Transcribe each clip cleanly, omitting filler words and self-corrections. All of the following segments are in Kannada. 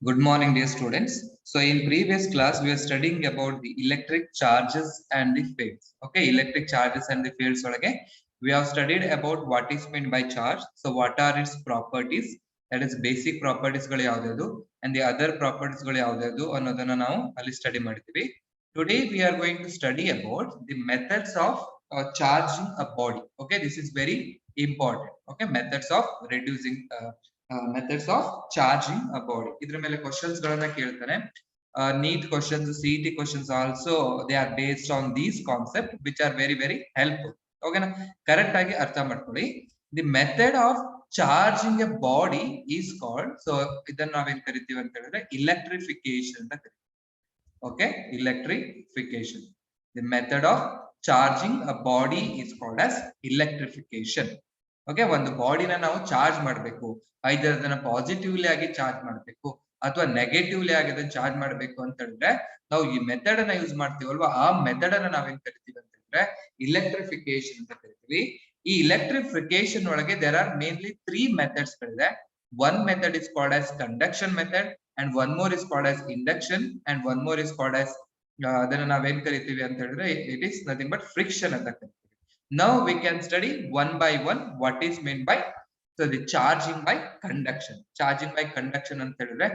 Good morning, dear students. So, in previous class, we are studying about the electric charges and the fields. Okay, electric charges and the fields. Okay, we have studied about what is meant by charge. So, what are its properties? That is basic properties and the other properties ಅನ್ನೋದನ್ನ ನಾವು ಅಲ್ಲಿ study ಮಾಡ್ತೀವಿ. Today, we are going to study about the methods of charging a body. Okay, this is very important. Okay, methods of reducing. Methods of charging a body. ಇದರ ಮೇಲೆ questions ಗಳನ್ನ ಕೇಳ್ತಾನೆ. NEET questions, CET questions also they are based on these concepts which are very helpful. Okay na? Correct ಆಗಿ ಅರ್ಥ ಮಾಡ್ಕೊಳ್ಳಿ. The method of charging a body is called, so ಇದನ್ನ ನಾವೇನ್ ಕರಿತೀವಿ ಅಂತ ಹೇಳಿದ್ರೆ electrification ಅಂತ ಕರಿತೀವಿ. Okay, electrification. The method of charging a body is called as electrification. Okay, ಒಂದು ಬಾಡಿನ ನಾವು ಚಾರ್ಜ್ ಮಾಡಬೇಕು, ಐದರ್ ಅದನ್ನ ಪಾಸಿಟಿವ್ಲಿ ಆಗಿ ಚಾರ್ಜ್ ಮಾಡಬೇಕು ಅಥವಾ ನೆಗೆಟಿವ್ಲಿ ಆಗಿ ಅದನ್ನ ಚಾರ್ಜ್ ಮಾಡಬೇಕು ಅಂತ ಹೇಳಿದ್ರೆ ನಾವು ಈ ಮೆಥಡ್ ಅನ್ನ ಯೂಸ್ ಮಾಡ್ತೀವಲ್ವಾ, ಆ ಮೆಥಡ್ ಅನ್ನ ನಾವೇನ್ ಕರಿತೀವಿ ಅಂತ ಹೇಳಿದ್ರೆ ಇಲೆಕ್ಟ್ರಿಫಿಕೇಶನ್ ಅಂತ ಕರಿತೀವಿ. ಈ ಇಲೆಕ್ಟ್ರಿಫಿಕೇಶನ್ ಒಳಗೆ ದೇರ್ ಆರ್ ಮೇನ್ಲಿ 3 ಮೆಥಡ್ಸ್ ಗಳಿದೆ. One method is called as conduction method, and one more is called as induction, and one more is called as ಅದನ್ನ ನಾವೇನ್ ಕರಿತೀವಿ ಅಂತ ಹೇಳಿದ್ರೆ it is nothing but friction ಅಂತ ಕರಿತೀವಿ. Now we can study one by one what is meant by the charging by conduction. Charging by conduction ಅಂತ ಹೇಳಿದ್ರೆ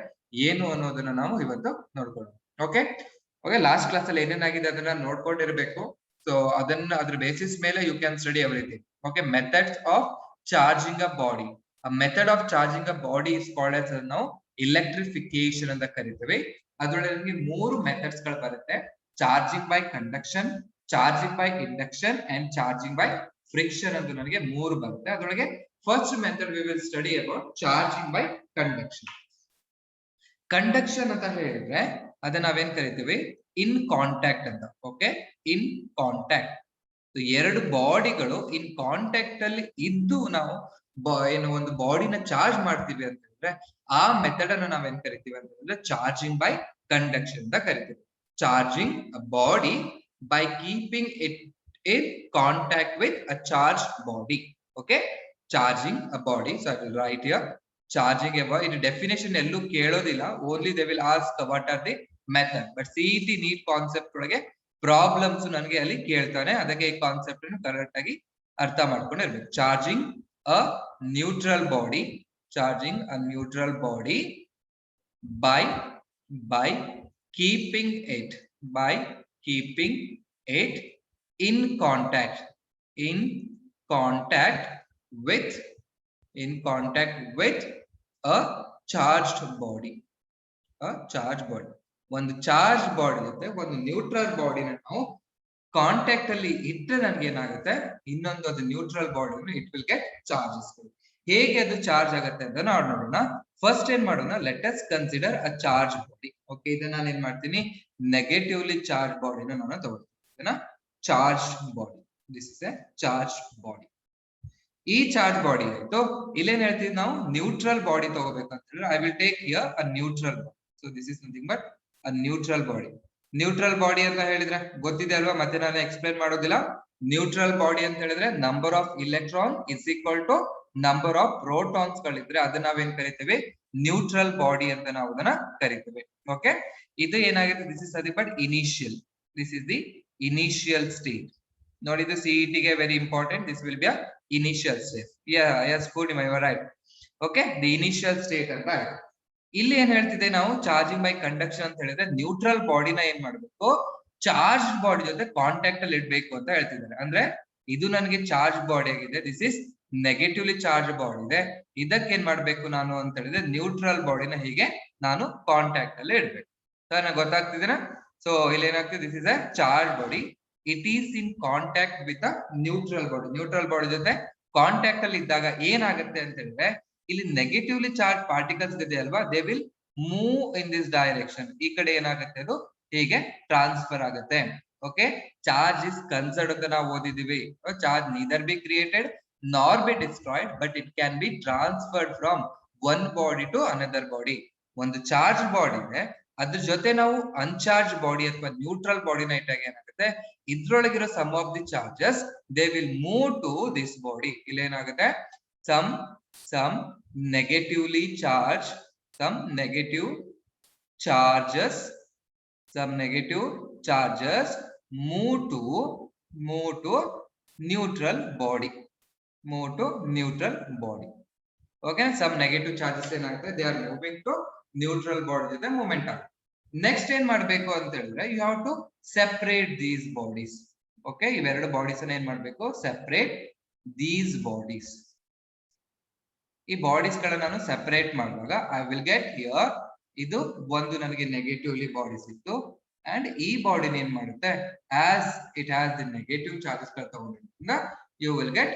ಏನು ಅನ್ನೋದನ್ನ ನಾವು ಇವತ್ತು ನೋಡ್ಕೊಳ್ಳೋಣ. ಓಕೆ, ಲಾಸ್ಟ್ ಕ್ಲಾಸ್ ಅಲ್ಲಿ ಏನೇನಾಗಿದೆ ಅದನ್ನ ನೋಡ್ಕೊಂಡಿರ್ಬೇಕು. ಸೊ ಅದ್ರ ಬೇಸಿಸ್ ಮೇಲೆ you can study everything. Okay, methods of charging a body. A method of charging a body is called as ನಾವು electrification ಅಂತ ಕರಿತೀವಿ. ಅದರೊಳಗೆ ನಿಮಗೆ 3 ಮೆಥಡ್ಸ್ ಗಳು ಬರುತ್ತೆ. Charging by conduction, charging by induction and charging by friction ಅಂತ ನನಗೆ 3 ಬರುತ್ತೆ. ಅದರೊಳಗೆ first method we will study about charging by conduction. Conduction ಅಂತ ಹೇಳಿದ್ರೆ ಅದನ್ನ ನಾವೇನ್ ಕರಿತೀವಿ ಇನ್ ಕಾಂಟ್ಯಾಕ್ಟ್ ಅಂತ. ಓಕೆ, ಇನ್ ಕಾಂಟ್ಯಾಕ್ಟ್. ಎರಡು ಬಾಡಿಗಳು ಇನ್ ಕಾಂಟ್ಯಾಕ್ಟ್ ಅಲ್ಲಿ ಇದ್ದು ನಾವು ಏನು ಒಂದು ಬಾಡಿನ ಚಾರ್ಜ್ ಮಾಡ್ತೀವಿ ಅಂತ ಹೇಳಿದ್ರೆ ಆ ಮೆಥಡ್ ಅನ್ನ ನಾವೇನ್ ಕರಿತೀವಿ ಅಂತ ಹೇಳಿದ್ರೆ ಚಾರ್ಜಿಂಗ್ ಬೈ ಕಂಡಕ್ಷನ್ ಅಂತ ಕರಿತೀವಿ. Charging a body by keeping it in contact with a charged body. Okay, charging a body. So I will write here charging a body. Definition ellu kelodilla, only they will ask what are the method. But CET NEET concept ಒಳಗೆ ಪ್ರಾಬ್ಲಮ್ಸ್ ನನಗೆ ಅಲ್ಲಿ ಕೇಳ್ತಾನೆ, ಅದಕ್ಕೆ ಈ ಕಾನ್ಸೆಪ್ಟ್ ಅನ್ನು ಕರೆಕ್ಟ್ ಆಗಿ ಅರ್ಥ ಮಾಡ್ಕೊಂಡಿರ್ಬೇಕು. Charging a neutral body, charging a neutral body by keeping it in contact with a charged body. ಒಂದು ಚಾರ್ಜ್ ಬಾಡಿ ಜೊತೆ ಒಂದು ನ್ಯೂಟ್ರಲ್ ಬಾಡಿನ ನಾವು ಕಾಂಟ್ಯಾಕ್ಟ್ ಅಲ್ಲಿ ಇಟ್ಟರೆ ನನ್ಗೆ ಏನಾಗುತ್ತೆ, ಇನ್ನೊಂದು ಅದು neutral body it will get charges. ಹೇಗೆ ಅದು ಚಾರ್ಜ್ ಆಗುತ್ತೆ ಅಂತ ನೋಡೋಣ. ಫಸ್ಟ್ ಏನ್ ಮಾಡೋಣ, ಲೆಟ್ ಅಸ್ ಕನ್ಸಿಡರ್ ಅ ಚಾರ್ಜ್ ಬಾಡಿ. ಓಕೆ, ಇದನ್ನ ನಾನು ಏನ್ ಮಾಡ್ತೀನಿ, ನೆಗೆಟಿವ್ಲಿ ಚಾರ್ಜ್ ಬಾಡಿನ ನಾನು ತಗೊಳ್ತೀನಿ. Charge body, this is A charge body. ಈ ಚಾರ್ಜ್ ಬಾಡಿ ಆಯ್ತು. ಇಲ್ಲೇನ್ ಹೇಳ್ತೀವಿ ನಾವು, ನ್ಯೂಟ್ರಲ್ ಬಾಡಿ ತಗೋಬೇಕಂತ ಹೇಳಿದ್ರೆ I will take here a neutral body. So this is nothing but a neutral body. Neutral body ಅಂತ ಹೇಳಿದ್ರೆ ಗೊತ್ತಿದೆ ಅಲ್ವಾ, ಮತ್ತೆ ನಾನು ಎಕ್ಸ್ಪ್ಲೇನ್ ಮಾಡೋದಿಲ್ಲ. ನ್ಯೂಟ್ರಲ್ ಬಾಡಿ ಅಂತ ಹೇಳಿದ್ರೆ number of electron is equal to number of protons ಗಳಿದ್ರೆ ಅದನ್ನ ನಾವೇನ್ ಕರಿತೀವಿ, ನ್ಯೂಟ್ರಲ್ ಬಾಡಿ ಅಂತ ನಾವು ಅದನ್ನ ಕರಿತೀವಿ. ಓಕೆ, ಇದು ಏನಾಗುತ್ತೆ, this is nothing but initial. This is the initial state. ನೋಡಿದ್ದು CET ಗೆ very important. This will be a initial state. Yes good, you are right. Okay, the initial state ಅಂತ ಆಯ್ತು. ಇಲ್ಲಿ ಏನ್ ಹೇಳ್ತಿದೆ ನಾವು, ಚಾರ್ಜಿಂಗ್ ಬೈ ಕಂಡಕ್ಷನ್ ಅಂತ ಹೇಳಿದ್ರೆ ನ್ಯೂಟ್ರಲ್ ಬಾಡಿನ ಏನ್ ಮಾಡ್ಬೇಕು, ಚಾರ್ಜ್ ಬಾಡಿ ಜೊತೆ ಕಾಂಟ್ಯಾಕ್ಟ್ ಅಲ್ಲಿ ಇಡ್ಬೇಕು ಅಂತ ಹೇಳ್ತಿದ್ದಾರೆ. ಅಂದ್ರೆ ಇದು ನನಗೆ ಚಾರ್ಜ್ ಬಾಡಿ ಆಗಿದೆ, this is negatively charge body ಇದೆ. ಇದಕ್ಕೆ ಏನ್ ಮಾಡ್ಬೇಕು ನಾನು ಅಂತ ಹೇಳಿದ್ರೆ ನ್ಯೂಟ್ರಲ್ ಬಾಡಿನ ಹೀಗೆ ನಾನು ಕಾಂಟ್ಯಾಕ್ಟ್ ಅಲ್ಲಿ ಇಡ್ಬೇಕು. ಸರ್ ಗೊತ್ತಾಗ್ತಿದ್ದೀರಾ? ಸೊ ಇಲ್ಲಿ ಏನಾಗ್ತದೆ, this is a charge body, it is in contact with a neutral body. Neutral body ಜೊತೆ ಕಾಂಟ್ಯಾಕ್ಟ್ ಅಲ್ಲಿ ಇದ್ದಾಗ ಏನಾಗುತ್ತೆ ಅಂತ ಹೇಳಿದ್ರೆ ಇಲ್ಲಿ ನೆಗೆಟಿವ್ಲಿ ಚಾರ್ಜ್ ಪಾರ್ಟಿಕಲ್ಸ್ ಇದೆ ಅಲ್ವಾ, they will move in this direction. ಈ ಕಡೆ ಏನಾಗುತ್ತೆ, ಅದು ಹೀಗೆ ಟ್ರಾನ್ಸ್ಫರ್ ಆಗುತ್ತೆ. ಓಕೆ, ಚಾರ್ಜ್ ಇಸ್ ಕನ್ಸರ್ಡ್ ಅಂತ ನಾವು ಓದಿದೀವಿ. Charge neither be created nor be destroyed, but it can be transferred from one body to another body. ಒಂದು ಚಾರ್ಜ್ ಬಾಡಿ ಇದೆ, ಅದ್ರ ಜೊತೆ ನಾವು ಅನ್ಚಾರ್ಜ್ ಬಾಡಿ ಅಥವಾ ನ್ಯೂಟ್ರಲ್ ಬಾಡಿನ ಇಟ್ಟಾಗ ಏನಾಗುತ್ತೆ, ಇದ್ರೊಳಗಿರೋ some of the charges they will move to this body. ಇಲ್ಲಿ ಏನಾಗುತ್ತೆ, some negatively charged, some negative charges, move to neutral body. Okay, some negative charges they are moving to neutral body jothe movement ಆಗುತ್ತೆ. ನೆಕ್ಸ್ಟ್ ಏನ್ ಮಾಡಬೇಕು ಅಂತ ಹೇಳಿದ್ರೆ you have to separate these bodies. Okay, ಇವೆರಡು ಬಾಡೀಸ್ ಅನ್ನ ಏನ್ ಮಾಡಬೇಕು, ಸೆಪರೇಟ್ ದೀಸ್ ಬಾಡೀಸ್. ಈ ಬಾಡೀಸ್ ಗಳನ್ನ ನಾನು ಸೆಪರೇಟ್ ಮಾಡುವಾಗ ಐ ವಿಲ್ ಗೆಟ್ ಹಿಯರ್, ಇದು ಒಂದು ನನಗೆ ನೆಗೆಟಿವ್ಲಿ ಬಾಡೀಸ್ ಇತ್ತು ಅಂಡ್ ಈ ಬಾಡಿನ ಏನ್ ಮಾಡುತ್ತೆ, as it has the negative charges ಗಳು ತಗೊಂಡಿದ್ರಿಂದ ಯು ವಿಲ್ ಗೆಟ್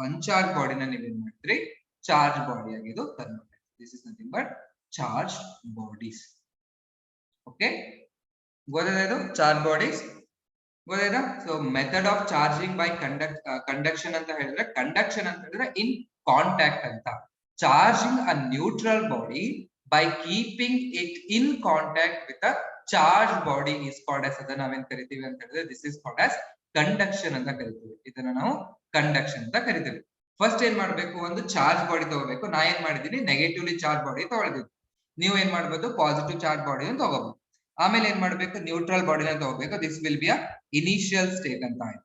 ಅನ್ಚಾರ್ಜ್ ಬಾಡಿನ ನೀವೇನ್ ಮಾಡ್ತೀರಿ, ಚಾರ್ಜ್ ಬಾಡಿ ಆಗಿದ್ದು convert. This is nothing but charge bodies. Okay, ಗೊತ್ತಾಯ್ತಾ ಇದು ಚಾರ್ಜ್ ಬಾಡೀಸ್ ಗೊತ್ತಾಯ್ತಾ? So method of charging by conduction ಅಂತ ಹೇಳಿದ್ರೆ, ಕಂಡಕ್ಷನ್ ಅಂತ ಹೇಳಿದ್ರೆ ಇನ್ ಕಾಂಟ್ಯಾಕ್ಟ್ ಅಂತ. Charging a neutral body by keeping it in contact with a charge body is called as, ಅದನ್ನ ನಾವೇನ್ ಕರಿತೀವಿ ಅಂತ ಹೇಳಿದ್ರೆ this is called as conduction ಅಂತ ಕರಿತೀವಿ. ಇದನ್ನ ನಾವು ಕಂಡಕ್ಷನ್ ಅಂತ ಕರಿತೀವಿ. ಫಸ್ಟ್ ಏನ್ ಮಾಡ್ಬೇಕು, ಒಂದು ಚಾರ್ಜ್ ಬಾಡಿ ತಗೋಬೇಕು. ನಾ ಏನ್ ಮಾಡಿದೀನಿ, ನೆಗೆಟಿವ್ಲಿ ಚಾರ್ಜ್ ಬಾಡಿ ತಗೊಳ್ದಿದ್ವಿ. ನೀವು ಏನ್ ಮಾಡ್ಬೋದು, ಪಾಸಿಟಿವ್ ಚಾರ್ಜ್ ಬಾಡಿ ತಗೋಬಹುದು. ಆಮೇಲೆ ಏನ್ ಮಾಡ್ಬೇಕು, ನ್ಯೂಟ್ರಲ್ ಬಾಡಿನ ತಗೋಬೇಕು. This will be a initial state ಅಂತ ಆಯ್ತು.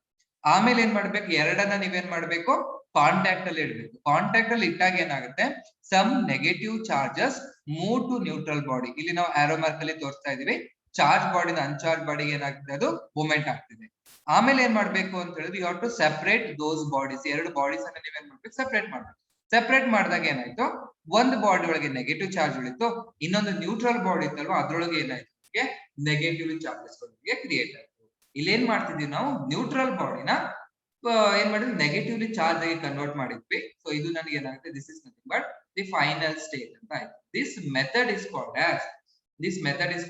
ಆಮೇಲೆ ಏನ್ ಮಾಡ್ಬೇಕು, ಎರಡನ್ನ ನೀವೇನ್ ಮಾಡ್ಬೇಕು, ಕಾಂಟ್ಯಾಕ್ಟ್ ಅಲ್ಲಿ ಇಡಬೇಕು. ಕಾಂಟ್ಯಾಕ್ಟ್ ಅಲ್ಲಿ ಇಟ್ಟಾಗ ಏನಾಗುತ್ತೆ, some negative charges move to neutral body. ಇಲ್ಲಿ ನಾವು ಆರೋ ಮಾರ್ಕ್ ಅಲ್ಲಿ ತೋರಿಸ್ತಾ ಇದೀವಿ, ಚಾರ್ಜ್ ಬಾಡಿನ ಅನ್ಚಾರ್ಜ್ ಬಾಡಿಗೆ ಏನಾಗ್ತದೆ, ಅದು ಮೂವ್ಮೆಂಟ್ ಆಗ್ತಿದೆ. ಆಮೇಲೆ ಏನ್ ಮಾಡ್ಬೇಕು ಅಂತ ಹೇಳಿದ್ರೆ you have to separate those bodies. ಎರಡು ಬಾಡೀಸ್ ಅನ್ನ ನೀವೇನ್ ಮಾಡ್ಬೇಕು, ಸೆಪರೇಟ್ ಮಾಡ್ಬೇಕು. ಸೆಪರೇಟ್ ಮಾಡಿದಾಗ ಏನಾಯ್ತು, ಒಂದು ಬಾಡಿ ಒಳಗೆ ನೆಗೆಟಿವ್ ಚಾರ್ಜ್ ಉಳಿತು, ಇನ್ನೊಂದು ನ್ಯೂಟ್ರಲ್ ಬಾಡಿ ಇತ್ತಲ್ವಾ ಅದ್ರೊಳಗೆ ಏನಾಯ್ತು, ನೆಗೆಟಿವ್ ಚಾರ್ಜಸ್ ಕ್ರಿಯೇಟ್ ಆಯ್ತು. ಇಲ್ಲಿ ಏನ್ ಮಾಡ್ತಿದ್ವಿ ನಾವು, ನ್ಯೂಟ್ರಲ್ ಬಾಡಿನ ಏನ್ ಮಾಡಿದ್ವಿ, ನೆಗೆಟಿವ್ಲಿ ಚಾರ್ಜ್ ಆಗಿ ಕನ್ವರ್ಟ್ ಮಾಡಿದ್ವಿ. ಸೊ ಇದು ನನಗೆ ಏನಾಗುತ್ತೆ, this is nothing but the final state ಅಂತ ಆಯ್ತು. This method is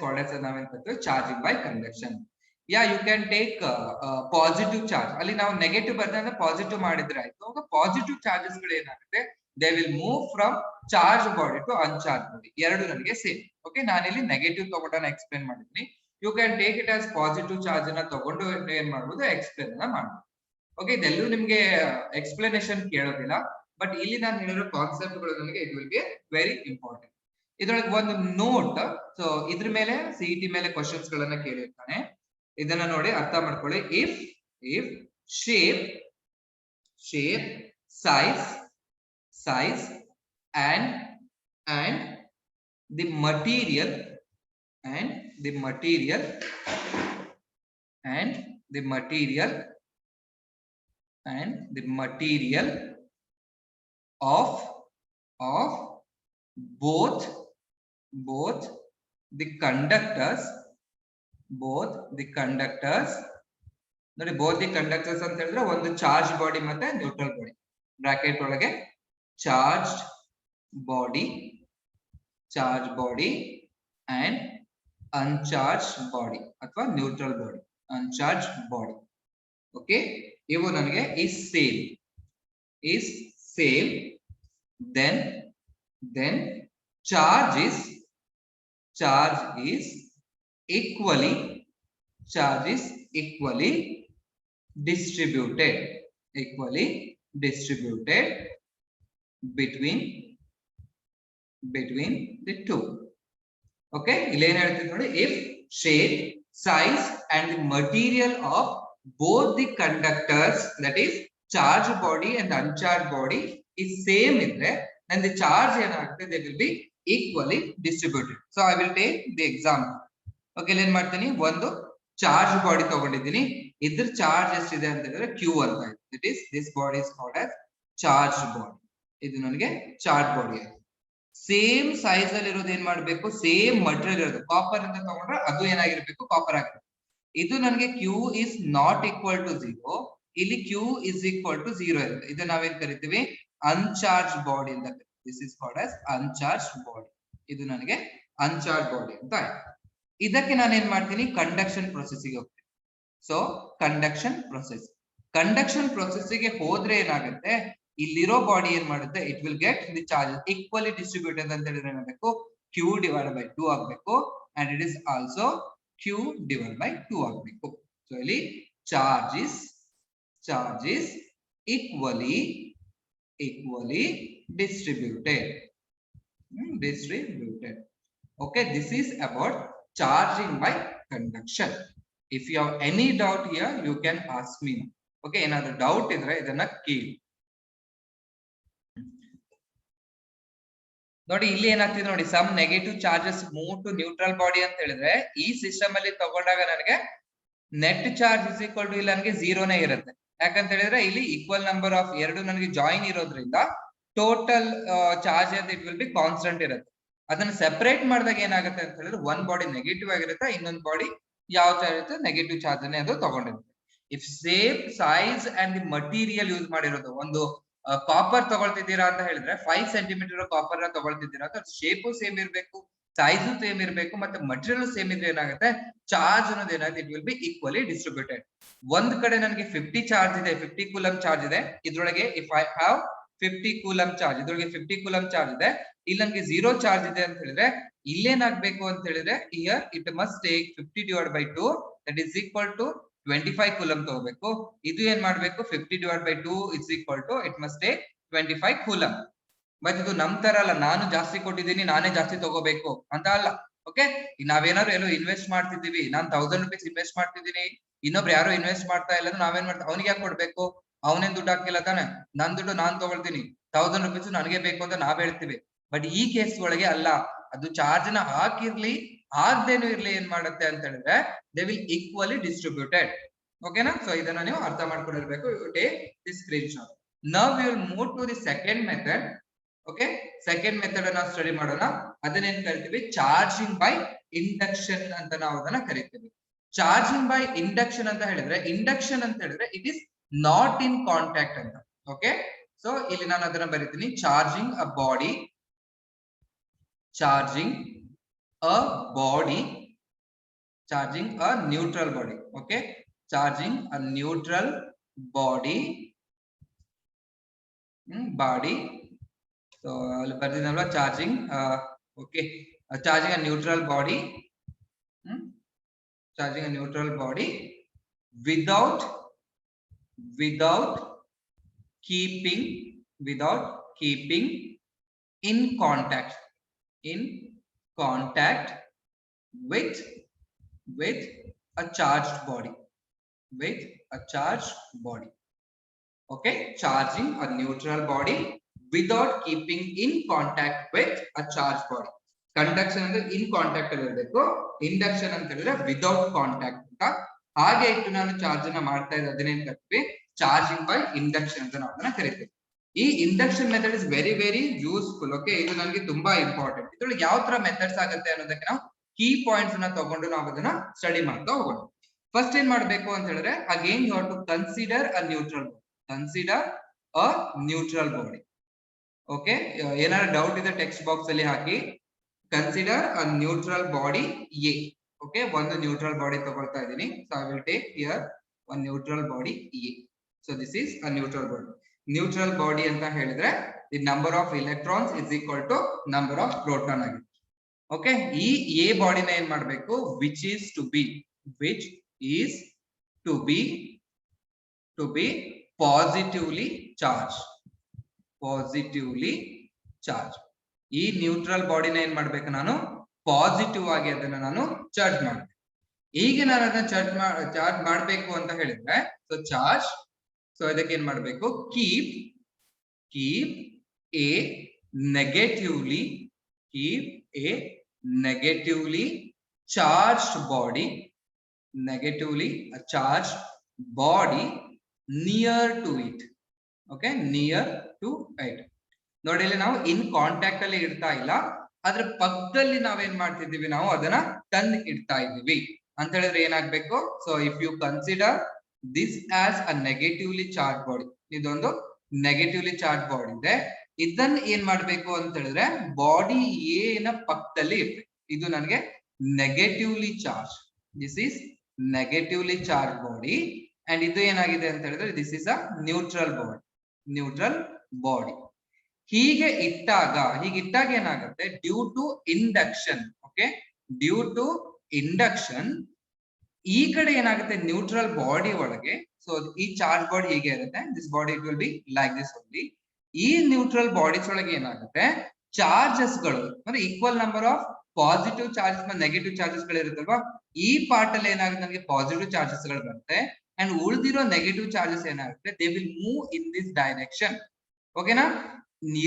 called as ನಾವೇನ್ ಕರಿತೀವಿ, charging by conduction. Yeah you can take positive charge. ಅಲ್ಲಿ ನಾವು ನೆಗೆಟಿವ್ ಬರ್ದಂದ್ರೆ ಪಾಸಿಟಿವ್ ಮಾಡಿದ್ರೆ ಆಯ್ತು. ಪಾಸಿಟಿವ್ ಚಾರ್ಜಸ್ ಗಳು ಏನಾಗುತ್ತೆ, they will move from charge body to uncharge body. ಎರಡು ನನಗೆ ಸೇಮ್. ಓಕೆ, ನಾನಿಲ್ಲಿ ನೆಗೆಟಿವ್ ತಗೊಂಡು ಎಕ್ಸ್ಪ್ಲೇನ್ ಮಾಡಿದ್ದೀನಿ. You can take it as positive charge ಅನ್ನ ತಗೊಂಡು ಏನ್ ಮಾಡ್ಬೋದು, ಎಕ್ಸ್ಪ್ಲೇನ್ ಅನ್ನ ಮಾಡ್ಬೋದು. ಓಕೆ, ಇದೆಲ್ಲೂ ನಿಮ್ಗೆ ಎಕ್ಸ್ಪ್ಲನೇಷನ್ ಕೇಳೋದಿಲ್ಲ, ಬಟ್ ಇಲ್ಲಿ ನಾನು ಹೇಳಿರೋ ಕಾನ್ಸೆಪ್ಟ್ ಗಳು ನನಗೆ it will be very important. ಇದ್ರೊಳಗೆ ಒಂದು ನೋಟ್, ಸೊ ಇದ್ರ ಮೇಲೆ ಸಿಇಟಿ ಮೇಲೆ ಕ್ವಶನ್ಸ್ ಗಳನ್ನ ಕೇಳಿರ್ತಾನೆ. ಇದನ್ನ ನೋಡಿ ಅರ್ಥ ಮಾಡ್ಕೊಳ್ಳಿ. If shape size and the material of both the conductors ನೋಡಿ, ಬೋತ್ ದಿ ಕಂಡಕ್ಟರ್ಸ್ ಅಂತ ಹೇಳಿದ್ರೆ ಒಂದು ಚಾರ್ಜ್ ಬಾಡಿ ಮತ್ತೆ ನ್ಯೂಟ್ರಲ್ ಬಾಡಿ. ಬ್ರಾಕೆಟ್ ಒಳಗೆ ಚಾರ್ಜ್ ಬಾಡಿ ಅಂಡ್ ಅನ್ಚಾರ್ಜ್ ಬಾಡಿ ಅಥವಾ ನ್ಯೂಟ್ರಲ್ ಬಾಡಿ, ಅನ್ಚಾರ್ಜ್ ಬಾಡಿ. ಓಕೆ, ಇವು ನನಗೆ is same then charge is equally distributed between the two. Okay, ಇಲ್ಲಿ ಏನ್ ಹೇಳ್ತೀವಿ ನೋಡಿ, if shape, size and the material of both the conductors, that is charge body and uncharged body, is same ಇದ್ರೆ then the charge ಏನಾಗುತ್ತೆ, they will be equally distributed. So I will take the example. Okay, ಏನ್ ಮಾಡ್ತೀನಿ, ಒಂದು ಚಾರ್ಜ್ ಬಾಡಿ ತಗೊಂಡಿದ್ದೀನಿ. ಇದ್ರ ಚಾರ್ಜ್ ಎಷ್ಟಿದೆ ಅಂತ ಹೇಳಿದ್ರೆ Q ಅಂತ ಇದೆ. That is this body is called as charged body. ಇದು ನನಗೆ ಚಾರ್ಜ್ ಬಾಡಿ ಆಯ್ತು. ಸೇಮ್ ಸೈಜ್ ಅಲ್ಲಿ ಇರೋದು ಏನ್ ಮಾಡ್ಬೇಕು, ಸೇಮ್ ಮಟೀರಿಯಲ್ ಇರೋದು ಕಾಪರ್ ಅಂತ ತಗೊಂಡ್ರೆ ಅದು ಏನಾಗಿರ್ಬೇಕು, ಕಾಪರ್ ಆಗಿರ್ಬೇಕು. ಇದು ನನಗೆ Q is not equal to 0, ಇಲ್ಲಿ Q is equal to 0 ಇರುತ್ತೆ. ಇದು ನಾವೇನ್ ಕರಿತೀವಿ, ಅನ್ಚಾರ್ಜ್ ಬಾಡಿ ಅಂತ ಕರಿತೀವಿ. This is called as uncharge body. ಇದು ನನಗೆ ಅನ್ಚಾರ್ಜ್ ಬಾಡಿ ಅಂತ ಆಯ್ತು. ಇದಕ್ಕೆ ನಾನು ಏನ್ ಮಾಡ್ತೀನಿ, ಕಂಡಕ್ಷನ್ ಪ್ರೊಸೆಸ್ಗೆ ಹೋಗ್ತೀನಿ. ಸೊ ಕಂಡಕ್ಷನ್ ಪ್ರೊಸೆಸ್ಗೆ ಹೋದ್ರೆ ಏನಾಗುತ್ತೆ, ಇಲ್ಲಿರೋ ಬಾಡಿ ಏನ್ ಮಾಡುತ್ತೆ, it will get the charges equally distributed ಅಂತ ಹೇಳಿದ್ರೆ ಏನಾಗಬೇಕು, Q divided by 2 ಆಗಬೇಕು and it is also Q divided by 2 ಆಗಬೇಕು. ಸೊ ಇಲ್ಲಿ charge is equally distributed. Okay, this is about charging by conduction. If you have any doubt here, you can ask me. Okay, ಏನಾದ್ರು doubt ಇದ್ರೆ ಇದನ್ನ ಕೇಳಿ. ನೋಡಿ ಇಲ್ಲಿ ಏನಾಗ್ತಿದೆ ನೋಡಿ, some negative charges move to neutral body ಅಂತ ಹೇಳಿದ್ರೆ ಈ ಸಿಸ್ಟಮ್ ಅಲ್ಲಿ ತಗೊಂಡಾಗ ನನಗೆ net charge is equal to ಇಲ್ಲಿ ನನಗೆ ಝೀರೋನೇ ಇರುತ್ತೆ. ಯಾಕಂತ ಹೇಳಿದ್ರೆ ಇಲ್ಲಿ ಈಕ್ವಲ್ ನಂಬರ್ ಆಫ್ ಎರಡು ನನಗೆ ಜಾಯಿನ್ ಇರೋದ್ರಿಂದ ಟೋಟಲ್ ಚಾರ್ಜ್ ಅಂತ ಇಟ್ ವಿಲ್ ಬಿ ಕಾನ್ಸ್ಟೆಂಟ್ ಇರುತ್ತೆ. ಅದನ್ನ ಸೆಪರೇಟ್ ಮಾಡಿದಾಗ ಏನಾಗುತ್ತೆ ಅಂತ ಹೇಳಿದ್ರೆ ಒನ್ ಬಾಡಿ ನೆಗೆಟಿವ್ ಆಗಿರುತ್ತೆ, ಇನ್ನೊಂದು ಬಾಡಿ ಯಾವ ಚಾರ್ಜ್ ಇರುತ್ತೆ ನೆಗೆಟಿವ್ ಚಾರ್ಜ್ ಅನ್ನೇ ಅದು ತಗೊಂಡಿರುತ್ತೆ. If same size and the material use ಮಾಡಿರೋದು, ಒಂದು ಕಾಪರ್ ತಗೊಳ್ತಿದ್ದೀರಾ ಅಂತ ಹೇಳಿದ್ರೆ 5 ಸೆಂಟಿಮೀಟರ್ ಕಾಪರ್ ನ ತಗೊಳ್ತಿದ್ದೀರಾ ಅಂತ ಶೇಪು ಸೇಮ್ ಇರಬೇಕು, ಸೈಜು ಸೇಮ್ ಇರಬೇಕು, ಮತ್ತೆ ಮಟೀರಿಯಲ್ ಸೇಮ್ ಇದ್ರೆ ಏನಾಗುತ್ತೆ ಚಾರ್ಜ್ ಅನ್ನೋದು ಏನಾಗುತ್ತೆ it will be equally distributed. ಒಂದ್ ಕಡೆ ನನಗೆ 50 ಚಾರ್ಜ್ ಇದೆ, 50 ಕೂಲಂ ಚಾರ್ಜ್ ಇದೆ, ಇದ್ರೊಳಗೆ ಇಫ್ ಐ ಹ್ಯಾವ್ 50 ಕೂಲಂ ಚಾರ್ಜ್, ಇದ್ರೊಳಗೆ 50 ಕೂಲಂ ಚಾರ್ಜ್ ಇದೆ, ಇಲ್ಲಿ ನನಗೆ 0 ಚಾರ್ಜ್ ಇದೆ ಅಂತ ಹೇಳಿದ್ರೆ ಇಲ್ಲೇನಾಗ್ಬೇಕು ಅಂತ ಹೇಳಿದ್ರೆ here it must take 50 divided by 2 that is equal to 25 ಕೂಲಂ ತಗೋಬೇಕು. ಇದು ಏನ್ ಮಾಡ್ಬೇಕು 50 divided by 2 is equal to it must take 25 ಕೂಲಂ. But ಇದು ನಮ್ ತರ ಅಲ್ಲ, ನಾನು ಜಾಸ್ತಿ ಕೊಟ್ಟಿದ್ದೀನಿ ನಾನೇ ಜಾಸ್ತಿ ತಗೋಬೇಕು ಅಂತ ಅಲ್ಲ. ಓಕೆ, ನಾವೇನಾದ್ರು ಎಲ್ಲೋ ಇನ್ವೆಸ್ಟ್ ಮಾಡ್ತಿದೀವಿ, ನಾನ್ 1000 rupees ಇನ್ವೆಸ್ಟ್ ಮಾಡ್ತಿದ್ದೀನಿ, ಇನ್ನೊಬ್ರು ಯಾರು ಇನ್ವೆಸ್ಟ್ ಮಾಡ್ತಾ ಇಲ್ಲ, ನಾವೇನ್ ಮಾಡ್ತೀವಿ ಅವ್ನಿಗೆ ಯಾಕೆ ಕೊಡ್ಬೇಕು, ಅವನೇನ್ ದುಡ್ಡು ಹಾಕಿಲ್ಲ ತಾನೆ, ನನ್ ದುಡ್ಡು ನಾನ್ ತಗೊಳ್ತೀನಿ, 1000 rupees ನನಗೆ ಬೇಕು ಅಂತ ನಾವ್ ಹೇಳ್ತೀವಿ. ಬಟ್ ಈ ಕೇಸ್ ಒಳಗೆ ಅಲ್ಲ, ಅದು ಚಾರ್ಜ್ ನ ಹಾಕಿರ್ಲಿ ಆಗ್ದೇನು ಇರ್ಲಿ ಏನ್ ಮಾಡುತ್ತೆ ಅಂತ ಹೇಳಿದ್ರೆ ದೇ ವಿಲ್ ಈಕ್ವಲಿ ಡಿಸ್ಟ್ರಿಬ್ಯೂಟೆಡ್. ಓಕೆನಾ, ಸೊ ಇದನ್ನ ನೀವು ಅರ್ಥ ಮಾಡ್ಕೊಂಡಿರ್ಬೇಕು. Take this screen shot. Now we will move to the second method. Okay, second method ಅನ್ನ ಸ್ಟಡಿ ಮಾಡೋಣ. ಅದನ್ನೇನ್ ಕರಿತೀವಿ ಚಾರ್ಜಿಂಗ್ ಬೈ ಇಂಡಕ್ಷನ್ ಅಂತ ನಾವು ಅದನ್ನ ಕರಿತೀವಿ. ಚಾರ್ಜಿಂಗ್ ಬೈ ಇಂಡಕ್ಷನ್ ಅಂತ ಹೇಳಿದ್ರೆ, ಇಂಡಕ್ಷನ್ ಅಂತ ಹೇಳಿದ್ರೆ it is not in contact ಅಂತ. ಓಕೆ, ಸೊ ಇಲ್ಲಿ ನಾನು ಅದನ್ನ ಬರೀತೀನಿ, charging a body, charging a body, charging a neutral body. Okay, charging a neutral body, body. So charging okay, charging a neutral body, charging a neutral body without keeping in contact with a charged body, okay, charging a neutral body without keeping in contact with a charged body. Conduction ಅಂದ್ರೆ in contact ಅಲ್ಲಿ ಇರಬೇಕು, induction ಅಂತ ಹೇಳಿದ್ರೆ without contact ಅಂತ. ಹಾಗೆ ಇಟ್ಟು ನಾನು ಚಾರ್ಜ್ ಅನ್ನ ಮಾಡ್ತಾ ಇದ್ದೆ, ಅದನ್ನೇನ್ ಕರಿತೀವಿ ಚಾರ್ಜಿಂಗ್ ಬೈ ಇಂಡಕ್ಷನ್ ಅಂತ ನಾವು ಅದನ್ನ ಕರಿತೀವಿ. ಈ induction method is very very useful. Okay, ಇದು ನನಗೆ ತುಂಬಾ ಇಂಪಾರ್ಟೆಂಟ್. ಇದ್ರೊಳಗೆ ಯಾವ ತರ ಮೆಥಡ್ಸ್ ಆಗುತ್ತೆ ಅನ್ನೋದಕ್ಕೆ ನಾವು ಕೀ ಪಾಯಿಂಟ್ಸ್ ಅನ್ನ ತಗೊಂಡು ನಾವು ಅದನ್ನ ಸ್ಟಡಿ ಮಾಡ್ತಾ ಹೋಗೋಣ. ಫಸ್ಟ್ ಏನ್ ಮಾಡ್ಬೇಕು ಅಂತ ಹೇಳಿದ್ರೆ again you have to consider a neutral body. Okay, ಏನಾದ್ರು ಡೌಟ್ ಇದೆ ಟೆಕ್ಸ್ಟ್ ಬಾಕ್ಸ್ ಅಲ್ಲಿ ಹಾಕಿ. Consider a neutral body A. Okay, ಒಂದು ನ್ಯೂಟ್ರಲ್ ಬಾಡಿ ತಗೊಳ್ತಾ ಇದ್ದೀನಿ. So I will take here one neutral body A. So this is a neutral body. Neutral body ಅಂತ ಹೇಳಿದ್ರೆ the number of electrons is equal to number of proton ಆಗಿದೆ. ಓಕೆ, ಈ ಎ ಬಾಡಿನ ಏನ್ ಮಾಡ್ಬೇಕು, which is to B positively charge. ಈ ನ್ಯೂಟ್ರಲ್ ಬಾಡಿನ ಏನ್ ಮಾಡ್ಬೇಕು, ನಾನು ಪಾಸಿಟಿವ್ ಆಗಿ ಅದನ್ನ ನಾನು ಚಾರ್ಜ್ ಮಾಡ್ಬೇಕು. ಈಗ ನಾನು ಅದನ್ನ ಚಾರ್ಜ್ ಮಾಡ್ಬೇಕು ಅಂತ ಹೇಳಿದ್ರೆ ಸೊ ಚಾರ್ಜ್, ಸೊ ಇದಕ್ಕೆ ಏನ್ ಮಾಡ್ಬೇಕು, keep a negatively charged body, near to it. Okay, near to it. ನೋಡಿ, ಇಲ್ಲಿ ನಾವು ಇನ್ ಕಾಂಟ್ಯಾಕ್ಟ್ ಅಲ್ಲಿ ಇಡ್ತಾ ಇಲ್ಲ, ಅದ್ರ ಪಕ್ಕದಲ್ಲಿ ನಾವೇನ್ ಮಾಡ್ತಿದೀವಿ, ನಾವು ಅದನ್ನ ತಂದು ಇಡ್ತಾ ಇದೀವಿ ಅಂತ ಹೇಳಿದ್ರೆ ಏನಾಗ್ಬೇಕು. So if you consider this as a negatively charge body, ಇದೊಂದು ನೆಗೆಟಿವ್ಲಿ ಚಾರ್ಜ್ ಬಾಡಿ ಇದೆ, ಇದನ್ನ ಏನ್ ಮಾಡ್ಬೇಕು ಅಂತ ಹೇಳಿದ್ರೆ ಬಾಡಿ ಎ ನ ಪಕ್ಕದಲ್ಲಿ ಇರ್ಬೇಕು. ಇದು ನನಗೆ negatively charge, this is negatively charge body. And ಇದು ಏನಾಗಿದೆ ಅಂತ ಹೇಳಿದ್ರೆ this is a neutral body. ಹೀಗೆ ಇಟ್ಟಾಗ ಏನಾಗುತ್ತೆ, ಡ್ಯೂ ಟು ಇಂಡಕ್ಷನ್ ಈ ಕಡೆ ಏನಾಗುತ್ತೆ ನ್ಯೂಟ್ರಲ್ ಬಾಡಿ ಒಳಗೆ. ಸೊ ಈ ಚಾರ್ಜ್ ಬಾಡಿ ಹೀಗೆ ಇರುತ್ತೆ, this body it will be like this only. ಈ ನ್ಯೂಟ್ರಲ್ ಬಾಡೀಸ್ ಒಳಗೆ ಏನಾಗುತ್ತೆ, ಚಾರ್ಜಸ್ ಗಳು ಅಂದ್ರೆ equal number of positive charges ಮತ್ತು ನೆಗೆಟಿವ್ ಚಾರ್ಜಸ್ ಗಳು ಇರುತ್ತಲ್ವಾ, ಈ ಪಾರ್ಟ್ ಅಲ್ಲಿ ಏನಾಗುತ್ತೆ ನನಗೆ ಪಾಸಿಟಿವ್ ಚಾರ್ಜಸ್ ಗಳು ಬರುತ್ತೆ ಅಂಡ್ ಉಳಿದಿರೋ ನೆಗೆಟಿವ್ ಚಾರ್ಜಸ್ ಏನಾಗುತ್ತೆ they will move in this direction. ಓಕೆನಾ,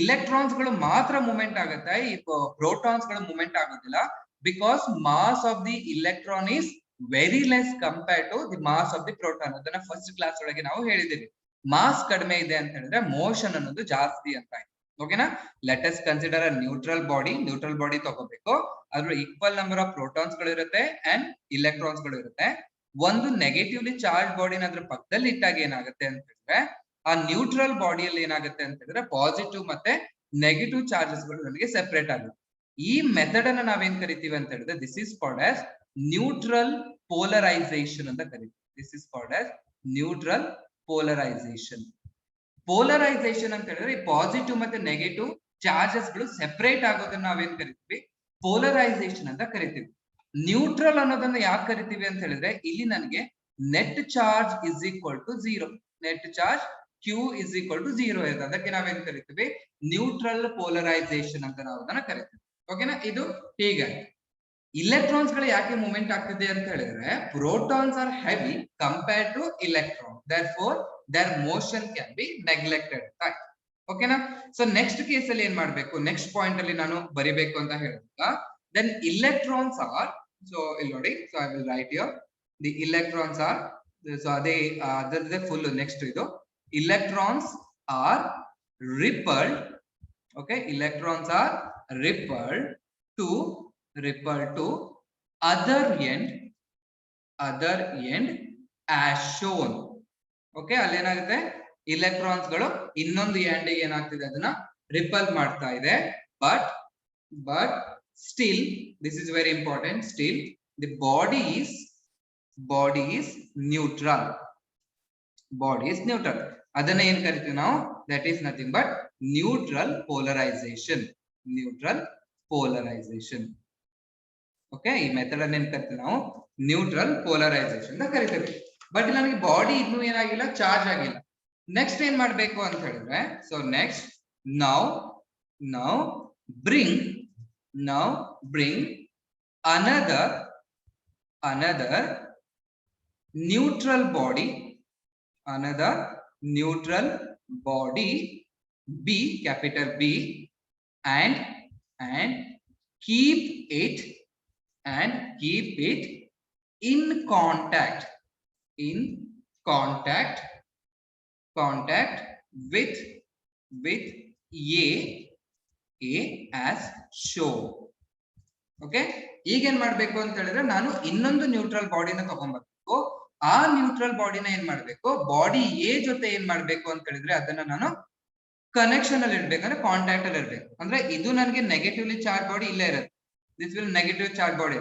ಇಲೆಕ್ಟ್ರಾನ್ಸ್ ಗಳು ಮಾತ್ರ ಮೂವ್ಮೆಂಟ್ ಆಗುತ್ತೆ, ಈ ಪ್ರೋಟಾನ್ಸ್ ಗಳು ಮೂವ್ಮೆಂಟ್ ಆಗೋದಿಲ್ಲ. Because mass of the electron is very less compare to the mass of the proton. ಅದನ್ನ ಫಸ್ಟ್ ಕ್ಲಾಸ್ ಒಳಗೆ ನಾವು ಹೇಳಿದ್ದೀವಿ. ಮಾಸ್ ಕಡಿಮೆ ಇದೆ ಅಂತ ಹೇಳಿದ್ರೆ ಮೋಷನ್ ಅನ್ನೋದು ಜಾಸ್ತಿ ಅಂತ ಆಯ್ತು. ಓಕೆನಾ, let us consider a neutral body. Neutral body ತಗೋಬೇಕು, ಅದ್ರ ಈಕ್ವಲ್ ನಂಬರ್ ಆಫ್ ಪ್ರೋಟಾನ್ಸ್ ಗಳು ಇರುತ್ತೆ ಅಂಡ್ ಇಲೆಕ್ಟ್ರಾನ್ಸ್ ಗಳು ಇರುತ್ತೆ. ಒಂದು ನೆಗೆಟಿವ್ಲಿ ಚಾರ್ಜ್ ಬಾಡಿನ ಅದ್ರ ಪಕ್ಕದಲ್ಲಿ ಇಟ್ಟಾಗ ಏನಾಗುತ್ತೆ ಅಂತ ಹೇಳಿದ್ರೆ ಆ ನ್ಯೂಟ್ರಲ್ ಬಾಡಿಯಲ್ಲಿ ಏನಾಗುತ್ತೆ ಅಂತ ಹೇಳಿದ್ರೆ ಪಾಸಿಟಿವ್ ಮತ್ತೆ ನೆಗೆಟಿವ್ ಚಾರ್ಜಸ್ ಗಳು ನಮಗೆ ಸೆಪರೇಟ್ ಆಗುತ್ತೆ. ಈ ಮೆಥಡ್ ಅನ್ನ ನಾವೇನ್ ಕರಿತೀವಿ ಅಂತ ಹೇಳಿದ್ರೆ this is called as neutral polarisation ಅಂತ ಕರಿತೀವಿ. This is called as neutral polarisation. Polarisation ಅಂತ ಹೇಳಿದ್ರೆ ಈ ಪಾಸಿಟಿವ್ ಮತ್ತೆ ನೆಗೆಟಿವ್ ಚಾರ್ಜಸ್ ಗಳು ಸೆಪರೇಟ್ ಆಗೋದನ್ನ ನಾವೇನ್ ಕರಿತೀವಿ ಪೋಲರೈಸೇಷನ್ ಅಂತ ಕರಿತೀವಿ. ನ್ಯೂಟ್ರಲ್ ಅನ್ನೋದನ್ನ ಯಾಕೆ ಕರಿತೀವಿ ಅಂತ ಹೇಳಿದ್ರೆ ಇಲ್ಲಿ ನನಗೆ net charge is equal to 0, net charge Q is equal to 0 ಇರುತ್ತೆ. ಅದಕ್ಕೆ ನಾವೇನ್ ಕರಿತೀವಿ ನ್ಯೂಟ್ರಲ್ ಪೋಲರೈಸೇಷನ್ ಅಂತ ನಾವು ಅದನ್ನ ಕರಿತೀವಿ. ಓಕೆನಾ, ಇದು ಹೀಗೆ ಇಲೆಕ್ಟ್ರಾನ್ಸ್ ಗಳು ಯಾಕೆ ಮೂವ್ಮೆಂಟ್ ಆಗ್ತಿದೆ ಅಂತ ಹೇಳಿದ್ರೆ protons are heavy compared to electron, therefore their motion can be neglected. ಓಕೆನಾ, ಸೊ ನೆಕ್ಸ್ಟ್ ಕೇಸ್ ಅಲ್ಲಿ ಏನ್ ಮಾಡ್ಬೇಕು, ನೆಕ್ಸ್ಟ್ ಪಾಯಿಂಟ್ ಅಲ್ಲಿ ನಾನು ಬರಿಬೇಕು ಅಂತ ಹೇಳಿದಾಗ then electrons are, so ಇಲ್ಲಿ ನೋಡಿ, so I will write here the electrons are, so ಅದೇ ಅದರದೇ ಫುಲ್ ನೆಕ್ಸ್ಟ್ ಇದು electrons are repelled. okay, electrons are repelled to other end as shown. Okay, ಅಲ್ಲಿ ಏನಾಗುತ್ತೆ ಇಲೆಕ್ಟ್ರಾನ್ಸ್ ಗಳು ಇನ್ನೊಂದು ಎಂಡ್ ಏನಾಗ್ತಿದೆ ಅದನ್ನ ರಿಪಲ್ ಮಾಡ್ತಾ ಇದೆ. But still this is very important, still the body is neutral. ಅದನ್ನ ಏನ್ ಕರಿತೀವಿ ನಾವು, that is nothing but neutral polarisation. Okay, ಈ ಮೆಥಡ್ ಅನ್ನ ಏನ್ ಕರಿತೀವಿ ನಾವು ನ್ಯೂಟ್ರಲ್ ಪೋಲರೈಸೇಷನ್ ಅಂತ ಕರಿತೀವಿ. ಬಟ್ ನನಗೆ ಬಾಡಿ ಇನ್ನೂ ಏನಾಗಿಲ್ಲ, ಚಾರ್ಜ್ ಆಗಿಲ್ಲ. ನೆಕ್ಸ್ಟ್ ಏನ್ ಮಾಡ್ಬೇಕು ಅಂತ ಹೇಳಿದ್ರೆ, so next now bring another neutral body B, capital B, and keep it in contact with A as shown. Okay, ಈಗ ಏನ್ ಮಾಡ್ಬೇಕು ಅಂತ ಹೇಳಿದ್ರೆ ನಾನು ಇನ್ನೊಂದು ನ್ಯೂಟ್ರಲ್ ಬಾಡಿನ ತಗೊಂಡ್ಬರ್ಬೇಕು. ಆ ನ್ಯೂಟ್ರಲ್ ಬಾಡಿನ ಏನ್ ಮಾಡ್ಬೇಕು, ಬಾಡಿ ಎ ಜೊತೆ ಏನ್ ಮಾಡ್ಬೇಕು ಅಂತ ಹೇಳಿದ್ರೆ ಅದನ್ನ ನಾನು ಕನೆಕ್ಷನ್ ಅಲ್ಲಿ ಇಡ್ಬೇಕು, ಅಂದ್ರೆ ಕಾಂಟ್ಯಾಕ್ಟ್ ಅಲ್ಲಿ ಇರ್ಬೇಕು. ಅಂದ್ರೆ ಇದು ನನಗೆ ನೆಗೆಟಿವ್ಲಿ ಚಾರ್ಜ್ ಬಾಡಿ ಇಲ್ಲೇ ಇರುತ್ತೆ, this will negative charge body.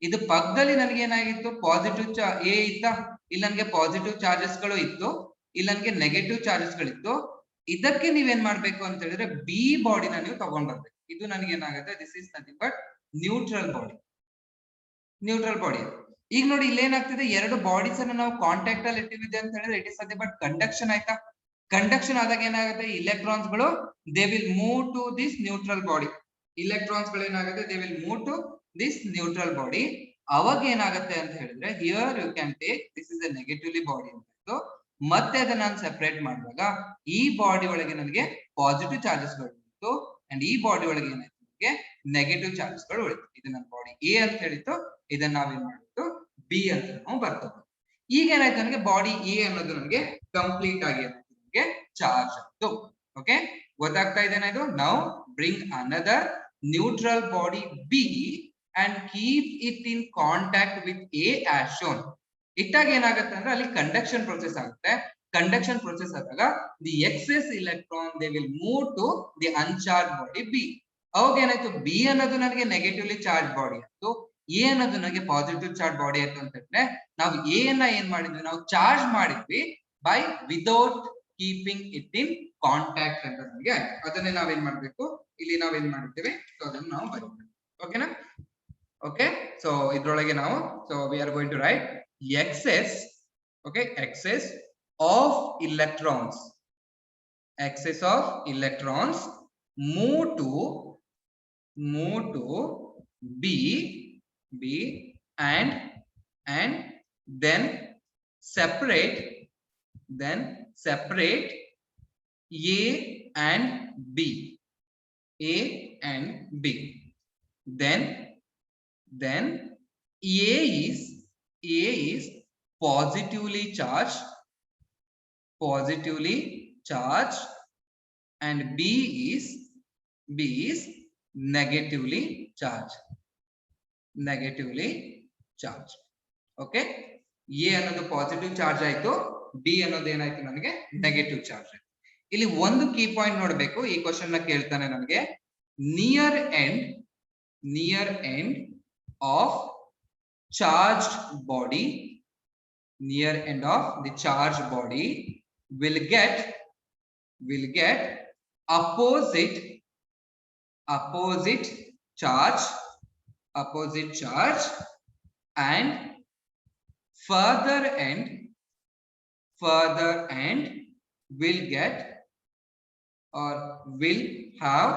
ಇದು ಪಕ್ಕದಲ್ಲಿ ನನಗೆ ಏನಾಗಿತ್ತು, ಪಾಸಿಟಿವ್ ಎ ಇತ್ತ, ಇಲ್ಲಿ ನನಗೆ ಪಾಸಿಟಿವ್ ಚಾರ್ಜಸ್ ಗಳು ಇತ್ತು, ಇಲ್ಲಿ ನನಗೆ ನೆಗೆಟಿವ್ ಚಾರ್ಜಸ್ ಗಳಿತ್ತು. ಇದಕ್ಕೆ ನೀವೇನ್ ಮಾಡ್ಬೇಕು ಅಂತ ಹೇಳಿದ್ರೆ ಬಿ ಬಾಡಿನ ನೀವು ತಗೊಂಡ್ ಬರ್ಬೇಕು. ಇದು ನನಗೆ ಏನಾಗುತ್ತೆ, this is nothing but neutral body. ಈಗ ನೋಡಿ ಇಲ್ಲಿ ಏನಾಗ್ತಿದೆ, ಎರಡು ಬಾಡೀಸ್ ಅನ್ನ ನಾವು ಕಾಂಟ್ಯಾಕ್ಟ್ ಅಲ್ಲಿ ಇಟ್ಟಿವಿದೆ ಅಂತ ಹೇಳಿದ್ರೆ it is nothing but conduction. ಆಯ್ತಾ, ಕಂಡಕ್ಷನ್ ಆದಾಗ ಏನಾಗುತ್ತೆ, ಇಲೆಕ್ಟ್ರಾನ್ಸ್ ಗಳು they will move to this neutral body. Electrons ಗಳು ಏನಾಗುತ್ತೆ, they will move to this neutral body. ಅವಾಗ ಏನಾಗುತ್ತೆ ಅಂತ ಹೇಳಿದ್ರೆ here you can take this is a negatively body ಅಂತ, ಮತ್ತೆ ಅದನ್ನ ನಾನು ಸೆಪರೇಟ್ ಮಾಡಿದಾಗ ಈ ಬಾಡಿ ಒಳಗೆ ನನಗೆ ಪಾಸಿಟಿವ್ ಚಾರ್ಜಸ್ ಗಳು ಇತ್ತು ಅಂಡ್ ಈ ಬಾಡಿ ಒಳಗೆ ಏನಾಯ್ತು ನನಗೆ ನೆಗೆಟಿವ್ ಚಾರ್ಜಸ್ ಗಳು ಉಳಿತು. ಇದು ನನ್ನ ಬಾಡಿ ಎ ಅಂತ ಹೇಳಿತ್ತು, ಇದನ್ನ ನಾವೇನ್ ಮಾಡಿತ್ತು ಬಿ ಅಂತ ನಾವು ಬರ್ತದೆ. ಈಗ ಏನಾಯ್ತು, ನನಗೆ ಬಾಡಿ ಎ ಅನ್ನೋದು ನನಗೆ ಕಂಪ್ಲೀಟ್ ಆಗಿ ನನಗೆ ಚಾರ್ಜ್ ಆಯ್ತು. ಓಕೆ, ಗೊತ್ತಾಗ್ತಾ ಇದೆ ಇದು. Now bring another neutral body B and keep it in contact with A as shown. ಇಟ್ಟಾಗ ಏನಾಗುತ್ತೆ ಅಂದ್ರೆ ಅಲ್ಲಿ ಕಂಡಕ್ಷನ್ ಪ್ರೊಸೆಸ್ ಆಗುತ್ತೆ. ಕಂಡಕ್ಷನ್ ಪ್ರೊಸೆಸ್ ಆದಾಗ the excess electron they will move to the uncharge body B. ಅವಾಗ ಏನಾಯ್ತು, ಬಿ ಅನ್ನೋದು ನನಗೆ ನೆಗೆಟಿವ್ಲಿ ಚಾರ್ಜ್ ಬಾಡಿ ಆಯ್ತು, ಎ ಅನ್ನೋದು ನನಗೆ ಪಾಸಿಟಿವ್ ಚಾರ್ಜ್ ಬಾಡಿ ಆಯ್ತು ಅಂತ ಹೇಳಿದ್ರೆ ನಾವು ಎ ಅನ್ನ ಏನ್ ಮಾಡಿದ್ವಿ, ನಾವು ಚಾರ್ಜ್ ಮಾಡಿದ್ವಿ by without keeping it in contact ಅಂತ ನಮಗೆ ಆಯ್ತು. ಅದನ್ನೇ ನಾವೇನ್ ಮಾಡ್ಬೇಕು, ಇಲ್ಲಿ ನಾವೇನ್ ಮಾಡಿದ್ದೇವೆ, ಸೊ ಅದನ್ನ ನಾವು ಬರೀಬೇಕು. ಓಕೆನಾ? Okay, so idrolage now, so we are going to write excess, okay, excess of electrons move to B and then separate A and B. Then A is positively charged, and B is negatively charged. Okay, A ಅನ್ನೋದು ಪಾಸಿಟಿವ್ ಚಾರ್ಜ್ ಆಯ್ತು, B ಅನ್ನೋದು ಏನಾಯ್ತು ನನಗೆ ನೆಗೆಟಿವ್ ಚಾರ್ಜ್ ಆಯ್ತು. ಇಲ್ಲಿ ಒಂದು ಕೀ ಪಾಯಿಂಟ್ ನೋಡಬೇಕು. ಈ ಕ್ವಶನ್ ನ ಕೇಳ್ತಾನೆ ನನಗೆ, near end of charged body, near end of the charged body will get opposite charge, and further end will get or will have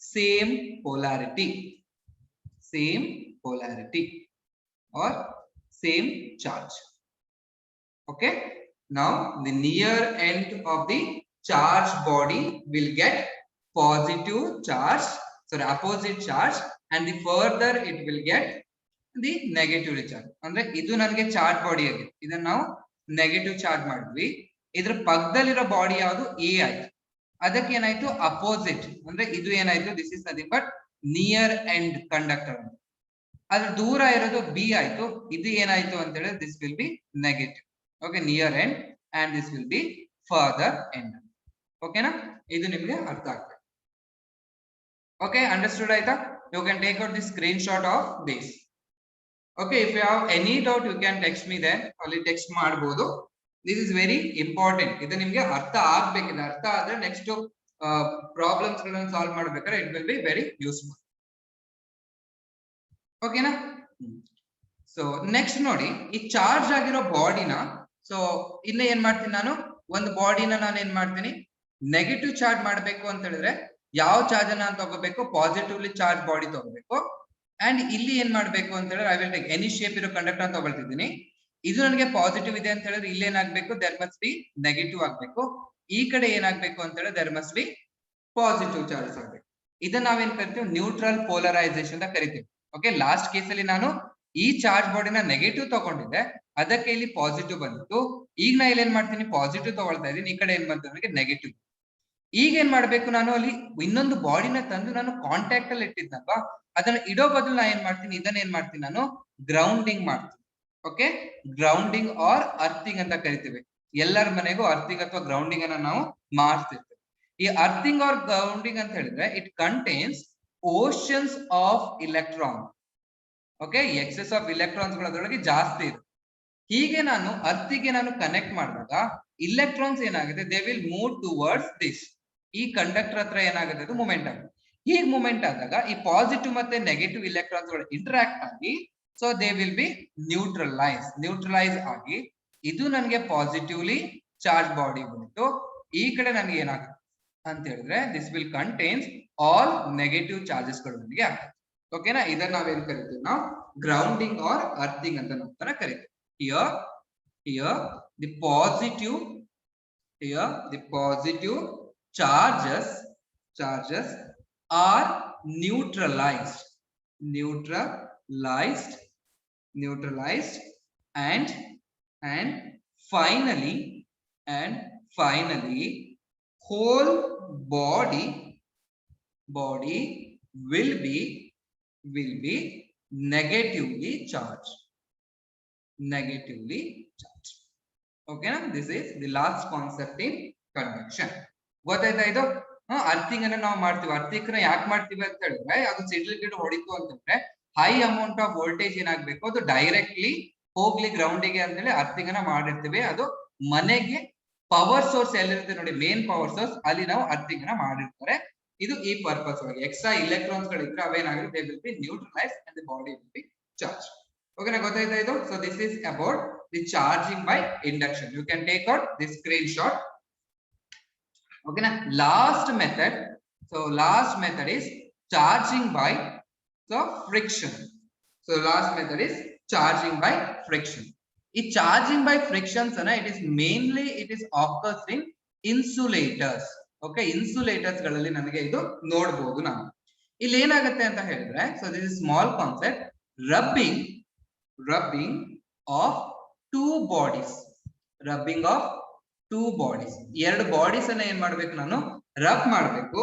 same polarity or same charge. Okay, now the near end of the charged body will get positive charge, sorry, opposite charge, and the further it will get the negative charge. ಅಂದ್ರೆ ಇದು ನನಗೆ ಚಾರ್ಜ್ ಬಾಡಿ ಆಗಿದೆ, ಇದನ್ನ ನಾವು ನೆಗೆಟಿವ್ ಚಾರ್ಜ್ ಮಾಡಿದ್ವಿ. ಇದ್ರ ಪಕ್ಕದಲ್ಲಿರೋ ಬಾಡಿ ಯಾವುದು ಎ ಆಯ್ತು, ಅದಕ್ಕೆ ಏನಾಯ್ತು ಅಪೋಸಿಟ್, ಅಂದ್ರೆ ಇದು ಏನಾಯ್ತು this is nothing but near end conductor. ಅದ್ರ ದೂರ ಇರೋದು ಬಿ ಆಯ್ತು, ಇದು ಏನಾಯ್ತು ಅಂತ ಹೇಳಿದ್ರೆ this will be negative. Okay, near end and this will be further end. ಓಕೆನಾ, ಇದು ನಿಮ್ಗೆ ಅರ್ಥ ಆಗ್ತದೆ. ಓಕೆ, ಅಂಡರ್ಸ್ಟೂಡ್ ಆಯ್ತಾ? You can take out the screen shot of this. Okay, if you have any doubt you can text me there, ಅಲ್ಲಿ ಟೆಕ್ಸ್ಟ್ ಮಾಡಬಹುದು. This is very important. ಇದು ನಿಮ್ಗೆ ಅರ್ಥ ಆಗ್ಬೇಕಿದೆ, ಅರ್ಥ ಆದ್ರೆ ನೆಕ್ಸ್ಟ್ ಪ್ರಾಬ್ಲಮ್ಸ್ ಗಳನ್ನು ಸಾಲ್ವ್ ಮಾಡ್ಬೇಕಾದ್ರೆ it will be very useful. ಓಕೆನಾ? ಸೊ ನೆಕ್ಸ್ಟ್ ನೋಡಿ, ಈ ಚಾರ್ಜ್ ಆಗಿರೋ ಬಾಡಿನ, ಸೊ ಇನ್ನ ಏನ್ ಮಾಡ್ತೀನಿ ನಾನು, ಒಂದು ಬಾಡಿನ ನಾನು ಏನ್ ಮಾಡ್ತೀನಿ ನೆಗೆಟಿವ್ ಚಾರ್ಜ್ ಮಾಡ್ಬೇಕು ಅಂತ ಹೇಳಿದ್ರೆ ಯಾವ ಚಾರ್ಜ್ ಅನ್ನ ತಗೋಬೇಕು, ಪಾಸಿಟಿವ್ಲಿ ಚಾರ್ಜ್ ಬಾಡಿ ತಗೋಬೇಕು. ಅಂಡ್ ಇಲ್ಲಿ ಏನ್ ಮಾಡ್ಬೇಕು ಅಂತ ಹೇಳಿದ್ರೆ I will take any shape ಇರೋ ಕಂಡಕ್ಟರ್ ಅಂತ ತಗೊಳ್ತಿದ್ದೀನಿ. ಇದು ನನಗೆ ಪಾಸಿಟಿವ್ ಇದೆ ಅಂತ ಹೇಳಿದ್ರೆ ಇಲ್ಲಿ ಏನಾಗ್ಬೇಕು, ದೇರ್ ಮಸ್ಟ್ ಬಿ ನೆಗೆಟಿವ್ ಆಗ್ಬೇಕು. ಈ ಕಡೆ ಏನಾಗ್ಬೇಕು ಅಂತ ಹೇಳಿದ್ರೆ there must be positive charges ಆಗ್ಬೇಕು. ಇದನ್ನ ನಾವೇನ್ ಕರಿತೀವಿ, ನ್ಯೂಟ್ರಲ್ ಪೋಲರೈಸೇಷನ್ ಅಂತ ಕರಿತೀವಿ. ಓಕೆ, ಲಾಸ್ಟ್ ಕೇಸ್ ಅಲ್ಲಿ ನಾನು ಈ ಚಾರ್ಜ್ ಬಾಡಿನ ನೆಗೆಟಿವ್ ತಗೊಂಡಿದ್ದೆ, ಅದಕ್ಕೆ ಇಲ್ಲಿ ಪಾಸಿಟಿವ್ ಬಂದಿತ್ತು. ಈಗ ನಾ ಇಲ್ಲಿ ಏನ್ ಮಾಡ್ತೀನಿ, ಪಾಸಿಟಿವ್ ತಗೊಳ್ತಾ ಇದ್ದೀನಿ, ಈ ಕಡೆ ಏನ್ ಬಂತು ನನಗೆ ನೆಗೆಟಿವ್. ಈಗ ಏನ್ ಮಾಡ್ಬೇಕು, ನಾನು ಅಲ್ಲಿ ಇನ್ನೊಂದು ಬಾಡಿನ ತಂದು ನಾನು ಕಾಂಟ್ಯಾಕ್ಟ್ ಅಲ್ಲಿ ಇಟ್ಟಿದ್ನಲ್ವಾ, ಅದನ್ನ ಇಡೋ ಬದಲು ನಾ ಏನ್ ಮಾಡ್ತೀನಿ, ಇದನ್ನ ಏನ್ ಮಾಡ್ತೀನಿ ನಾನು ಗ್ರೌಂಡಿಂಗ್ ಮಾಡ್ತೀನಿ. ಓಕೆ, ಗ್ರೌಂಡಿಂಗ್ ಆರ್ ಅರ್ಥಿಂಗ್ ಅಂತ ಕರಿತೀವಿ. ಎಲ್ಲರ ಮನೆಗೂ ಅರ್ಥಿಂಗ್ ಅಥವಾ ಗ್ರೌಂಡಿಂಗ್ ಅನ್ನ ನಾವು ಮಾಡ್ತಿರ್ತೀವಿ. ಈ ಅರ್ಥಿಂಗ್ ಆರ್ ಗ್ರೌಂಡಿಂಗ್ ಅಂತ ಹೇಳಿದ್ರೆ it contains oceans of electron. Okay, excess of electrons ಗಳೊಳಗೆ ಜಾಸ್ತಿ ಇದೆ. ಹೀಗೆ ನಾನು ಅರ್ಥಿಗೆ ನಾನು ಕನೆಕ್ಟ್ ಮಾಡಿದಾಗ ಇಲೆಕ್ಟ್ರಾನ್ಸ್ ಏನಾಗುತ್ತೆ, they will move towards this. ಈ ಕಂಡಕ್ಟರ್ ಹತ್ರ ಏನಾಗುತ್ತೆ, ಅದು ಮೂವ್ಮೆಂಟ್ ಆಗುತ್ತೆ. ಹೀಗೆ ಮೂವ್ಮೆಂಟ್ ಆದಾಗ ಈ ಪಾಸಿಟಿವ್ ಮತ್ತೆ ನೆಗೆಟಿವ್ ಇಲೆಕ್ಟ್ರಾನ್ಸ್ ಗಳು ಇಂಟರಾಕ್ಟ್ ಆಗಿ, so they will be neutralise ಆಗಿ, ಇದು ನನಗೆ ಪಾಸಿಟಿವ್ಲಿ ಚಾರ್ಜ್ ಬಾಡಿ ಬಂತು. ಈ ಕಡೆ ನನಗೆ ಏನಾಗುತ್ತೆ ಅಂತ ಹೇಳಿದ್ರೆ this will contains all negative charges ಗಳು ನನಗೆ ಆಗ್ತದೆ. ಓಕೆನಾ, ಇದನ್ನ ನಾವೇನ್ ಕರಿತೀವಿ, ನಾವು ಗ್ರೌಂಡಿಂಗ್ ಆರ್ ಅರ್ಥಿಂಗ್ ಅಂತ ನಾವು ತರ ಕರಿತೀವಿ. Here the positive charges are neutralized and finally whole body will be negatively charged. Okay, this is the last concept in conduction. ಗೊತ್ತಾಯ್ತಾ ಇದು? ಅರ್ಥಿಂಗ್ ಅನ್ನ ನಾವು ಮಾಡ್ತೀವಿ. ಅರ್ಥಿಂಗ್ ಯಾಕೆ ಮಾಡ್ತೀವಿ ಅಂತ ಹೇಳಿದ್ರೆ, ಅದು ಸಿಡಿಲ್ ಗಿಡ ಹೊಡಿತು ಅಂತಂದ್ರೆ ಹೈ ಅಮೌಂಟ್ ಆಫ್ ವೋಲ್ಟೇಜ್ ಏನಾಗ್ಬೇಕು, ಅದು ಡೈರೆಕ್ಟ್ಲಿ ಹೋಗ್ಲಿ ಗ್ರೌಂಡಿಗೆ ಅಂತ ಹೇಳಿ ಅರ್ಥಿಂಗ್ ಅನ್ನ ಮಾಡಿರ್ತೀವಿ. ಅದು ಮನೆಗೆ ಪವರ್ ಸೋರ್ಸ್ ಎಲ್ಲಿರುತ್ತೆ ನೋಡಿ, ಮೇನ್ ಪವರ್ ಸೋರ್ಸ್, ಅಲ್ಲಿ ನಾವು ಅರ್ಥಿಂಗ್ ಅನ್ನ ಮಾಡಿರ್ತಾರೆ. ಇದು ಈ ಪರ್ಪಸ್ ಆಗಿ ಎಕ್ಸ್ಟ್ರಾ ಇಲೆಕ್ಟ್ರಾನ್ಸ್ ಗಳಿದ್ರೆ ಅವೇನಾಗುತ್ತೆ, they will be neutralise and the body will be charge. Okay, ಗೊತ್ತಾಯ್ತಾ ಇದು? So this is about the charging by induction. You can take out this screenshot. Okay, na last method. So last method is charging by So friction. So last method is charging by friction. ಈ charging by frictions it is mainly occurs in insulators. Okay, insulators ಗಳಲ್ಲಿ ನನಗೆ ಇದು ನೋಡಬಹುದು ನಾವು. ಇಲ್ಲಿ ಏನಾಗುತ್ತೆ ಅಂತ ಹೇಳಿದ್ರೆ, so this is small concept, rubbing of two bodies. Rubbing of two bodies. ಎರಡು ಬಾಡೀಸ್ ಅನ್ನ ಏನ್ ಮಾಡ್ಬೇಕು, ನಾನು ರಬ್ ಮಾಡ್ಬೇಕು.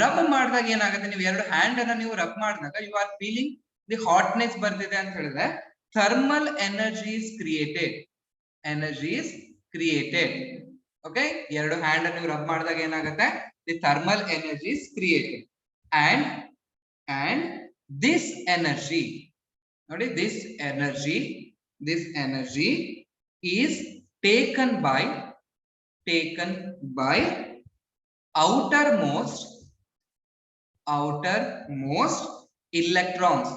ರಬ್ ಮಾಡಿದಾಗ ಏನಾಗುತ್ತೆ, ನೀವು ಎರಡು ಹ್ಯಾಂಡ್ ಅನ್ನ ನೀವು ರಬ್ ಮಾಡಿದಾಗ you are feeling the hotness ಬರ್ತಿದೆ ಅಂತ ಹೇಳಿದ್ರೆ thermal energy is created. Okay, ಎರಡು ಹ್ಯಾಂಡ್ ಅನ್ನು ರಬ್ ಮಾಡಿದಾಗ ಏನಾಗುತ್ತೆ, the thermal energy is created and this energy, ನೋಡಿ, this energy is taken by outermost electrons.